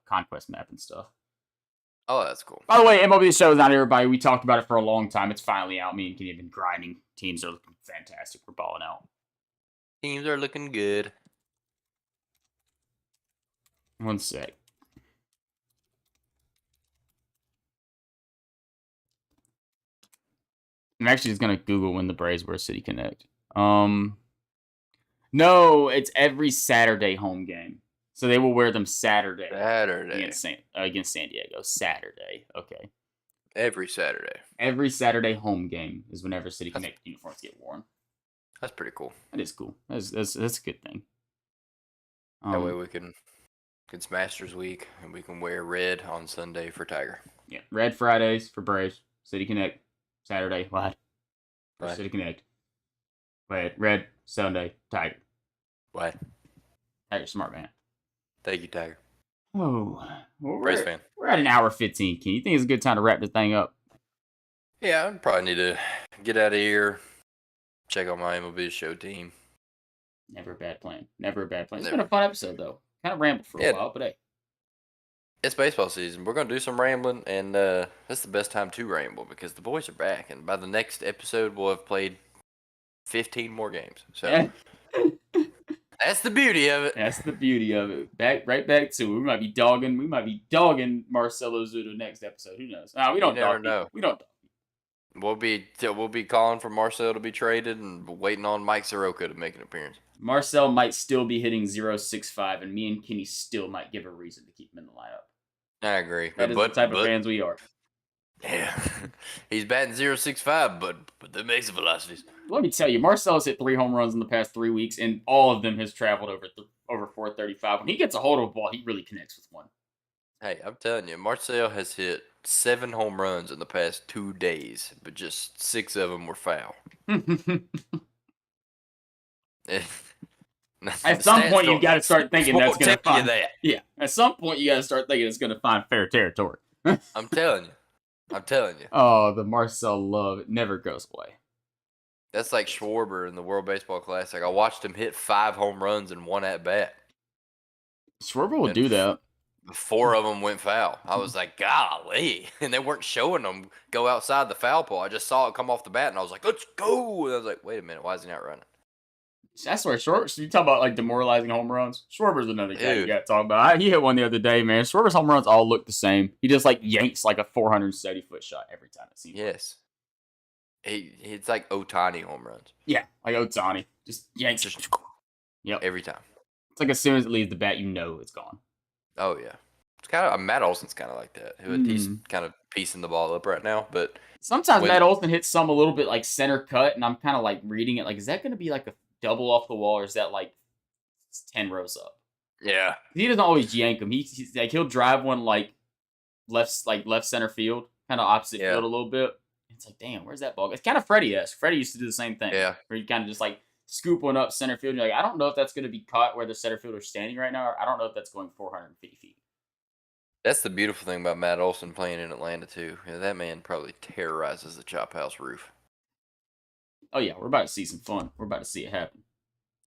conquest map and stuff. Oh, that's cool. By the way, MLB The Show is not everybody. We talked about it for a long time. It's finally out. Me and Kenny have been grinding. Teams are looking fantastic. We're balling out. Teams are looking good. One sec. I'm actually just gonna Google when the Braves were City Connect. No, it's every Saturday home game. So they will wear them Saturday Saturday. against San Diego. Saturday. Okay. Every Saturday. Every Saturday home game is whenever City Connect uniforms get worn. That's pretty cool. That is cool. That's a good thing. That way we can. It's Masters Week, and we can wear red on Sunday for Tiger. Yeah, red Fridays for Braves. City Connect Saturday. What? For What? City Connect. Red Sunday Tiger. What? Tiger, smart man. Thank you, Tiger. Oh, well, Braves fan. We're at an hour 15. Can you think it's a good time to wrap this thing up? Yeah, I probably need to get out of here. Check out my MLB Show team. Never a bad plan. Never a bad plan. It's Never. been a fun episode though. Kind of rambled for a while, but hey. It's baseball season. We're going to do some rambling, and that's the best time to ramble because the boys are back. And by the next episode, we'll have played 15 more games. So that's the beauty of it. That's the beauty of it. Right back to it. We might be dogging Marcelo Ozuna next episode. Who knows? Nah, we don't never dog know. people. We don't dog. We'll be calling for Marcel to be traded and waiting on Mike Soroka to make an appearance. Marcel might still be hitting 0.65, and me and Kenny still might give a reason to keep him in the lineup. I agree. That is the type of fans we are. Yeah. He's batting 0.65, but the makes velocities. Let me tell you, Marcel's hit 3 home runs in the past 3 weeks, and all of them has traveled over 435. When he gets a hold of a ball, he really connects with one. Hey, I'm telling you, Marcel has hit 7 home runs in the past 2 days, but just 6 of them were foul. At some point, you got to start thinking that's going to find that. Yeah, at some point, you got to start thinking it's going to find fair territory. I'm telling you. Oh, the Marcel love, it never goes away. That's like Schwarber in the World Baseball Classic. I watched him hit 5 home runs in one at bat. Schwarber will do that. 4 of them went foul. I was like, golly. And they weren't showing them go outside the foul pole. I just saw it come off the bat, and I was like, let's go. And I was like, wait a minute, why is he not running? That's where you talk about like demoralizing home runs. Schwarber's another guy you got to talk about. He hit one the other day, man. Schwarber's home runs all look the same. He just like yanks like a 470-foot shot every time it seems. Yes. It's like Ohtani home runs. Yeah, like Ohtani. Just yanks. Yep. Every time. It's like as soon as it leaves the bat, you know it's gone. Oh, yeah. It's kind of, Matt Olson's kind of like that. He's kind of piecing the ball up right now, but. Sometimes Matt Olson hits some a little bit like center cut, and I'm kind of like reading it like, is that going to be like a double off the wall, or is that like 10 rows up? Yeah. He doesn't always yank them. He's like, he'll drive one like left center field, kind of opposite field a little bit. It's like, damn, where's that ball? It's kind of Freddie-esque. Freddie used to do the same thing. Yeah. Where he kind of just like scoop one up center field. And you're like, I don't know if that's going to be caught where the center fielder's standing right now, or I don't know if that's going 450 feet. That's the beautiful thing about Matt Olson playing in Atlanta, too. Yeah, that man probably terrorizes the Chop House roof. Oh, yeah, we're about to see some fun. We're about to see it happen.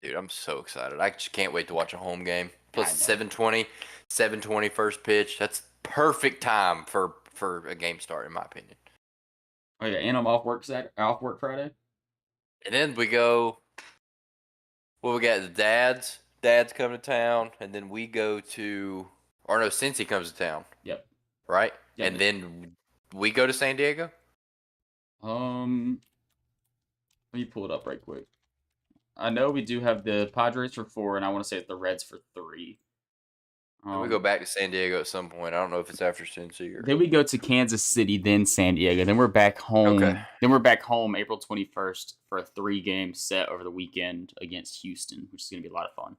Dude, I'm so excited. I just can't wait to watch a home game. Plus 7:20 first pitch. That's perfect time for a game start, in my opinion. Oh, yeah, and I'm off work Friday. And then we go, we got the dads. Dads come to town, and then we go to, or no, since he comes to town. Yep. Right? Yep. And then we go to San Diego? Let me pull it up right quick. I know we do have the Padres for 4, and I want to say it's the Reds for 3. Then we go back to San Diego at some point. I don't know if it's after Cincy or. Then we go to Kansas City, then San Diego. Then we're back home. Okay. Then we're back home April 21st for a 3-game set over the weekend against Houston, which is going to be a lot of fun.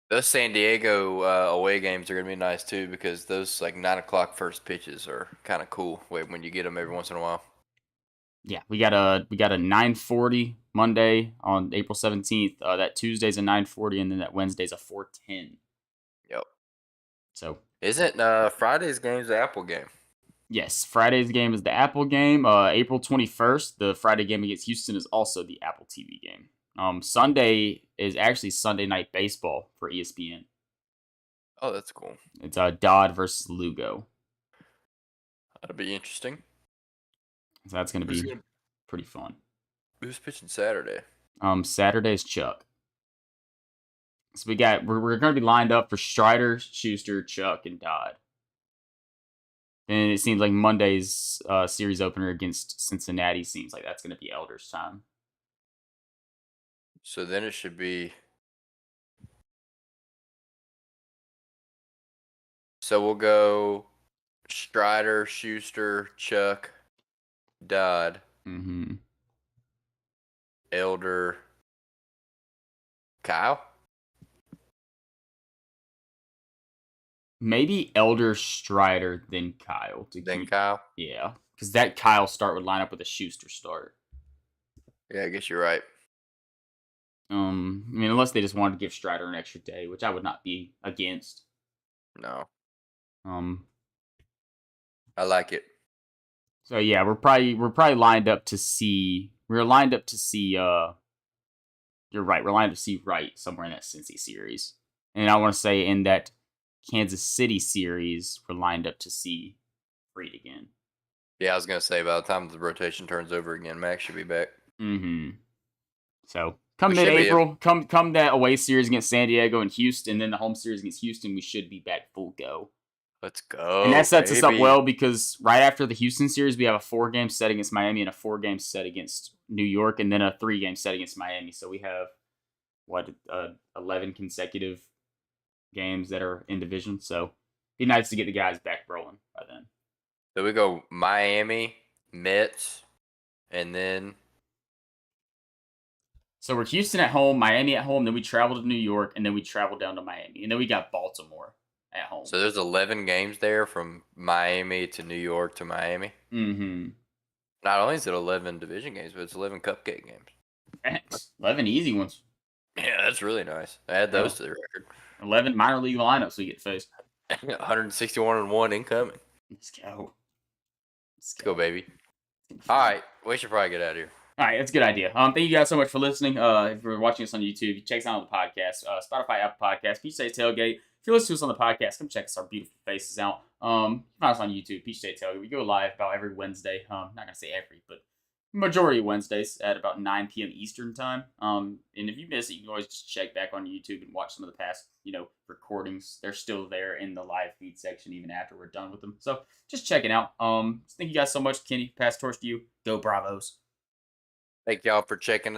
Those San Diego away games are going to be nice, too, because those, 9 o'clock first pitches are kind of cool when you get them every once in a while. Yeah, we got a 9:40 Monday on April 17th. That Tuesday's a 9:40, and then that Wednesday's a 4:10. Yep. So isn't Friday's game's the Apple game? Yes, Friday's game is the Apple game. April 21st, the Friday game against Houston is also the Apple TV game. Sunday is actually Sunday Night Baseball for ESPN. Oh, that's cool. It's Dodd versus Lugo. That'll be interesting. So that's going to be pretty fun. Who's pitching Saturday? Saturday's Chuck. So we're going to be lined up for Strider, Schuster, Chuck, and Dodd. And it seems like Monday's series opener against Cincinnati seems like that's going to be Elder's time. So then it should be. So we'll go Strider, Schuster, Chuck, Dodd, Elder, Kyle. Maybe Elder, Strider, then Kyle. Kyle? Yeah, because that Kyle start would line up with a Schuster start. Yeah, I guess you're right. I mean, unless they just wanted to give Strider an extra day, which I would not be against. No. I like it. So yeah, we're probably lined up to see. You're right. We're lined up to see Wright somewhere in that Cincy series, and I want to say in that Kansas City series, we're lined up to see Freed again. Yeah, I was gonna say by the time the rotation turns over again, Max should be back. So come mid-April, come that away series against San Diego and Houston, then the home series against Houston, we should be back full go. Let's go. And that sets us up well because right after the Houston series, we have a 4-game set against Miami and a 4-game set against New York, and then a 3-game set against Miami. So we have 11 consecutive games that are in division. So it'd be nice to get the guys back rolling by then. So we go Miami, Mets, and then. So we're Houston at home, Miami at home, then we travel to New York, and then we travel down to Miami. And then we got Baltimore at home. So there's 11 games there from Miami to New York to Miami? Not only is it 11 division games, but it's 11 cupcake games. 11 easy ones. Yeah, that's really nice. Add those to the record. 11 minor league lineups we get to face. 161-1 incoming. Let's go. Let's go, baby. All right, we should probably get out of here. All right, that's a good idea. Thank you guys so much for listening. If you're watching us on YouTube, check us out on the podcast, Spotify, Apple Podcasts, Peach State Tailgate. If you're listening to us on the podcast, come check us our beautiful faces out. Find us on YouTube, Peach State Tailgate. We go live about every Wednesday. Not gonna say every, but majority of Wednesdays at about 9 p.m. Eastern time. And if you miss it, you can always just check back on YouTube and watch some of the past, recordings. They're still there in the live feed section even after we're done with them. So just check it out. Thank you guys so much, Kenny. Pass the torch to you. Go Bravos. Thank y'all for checking us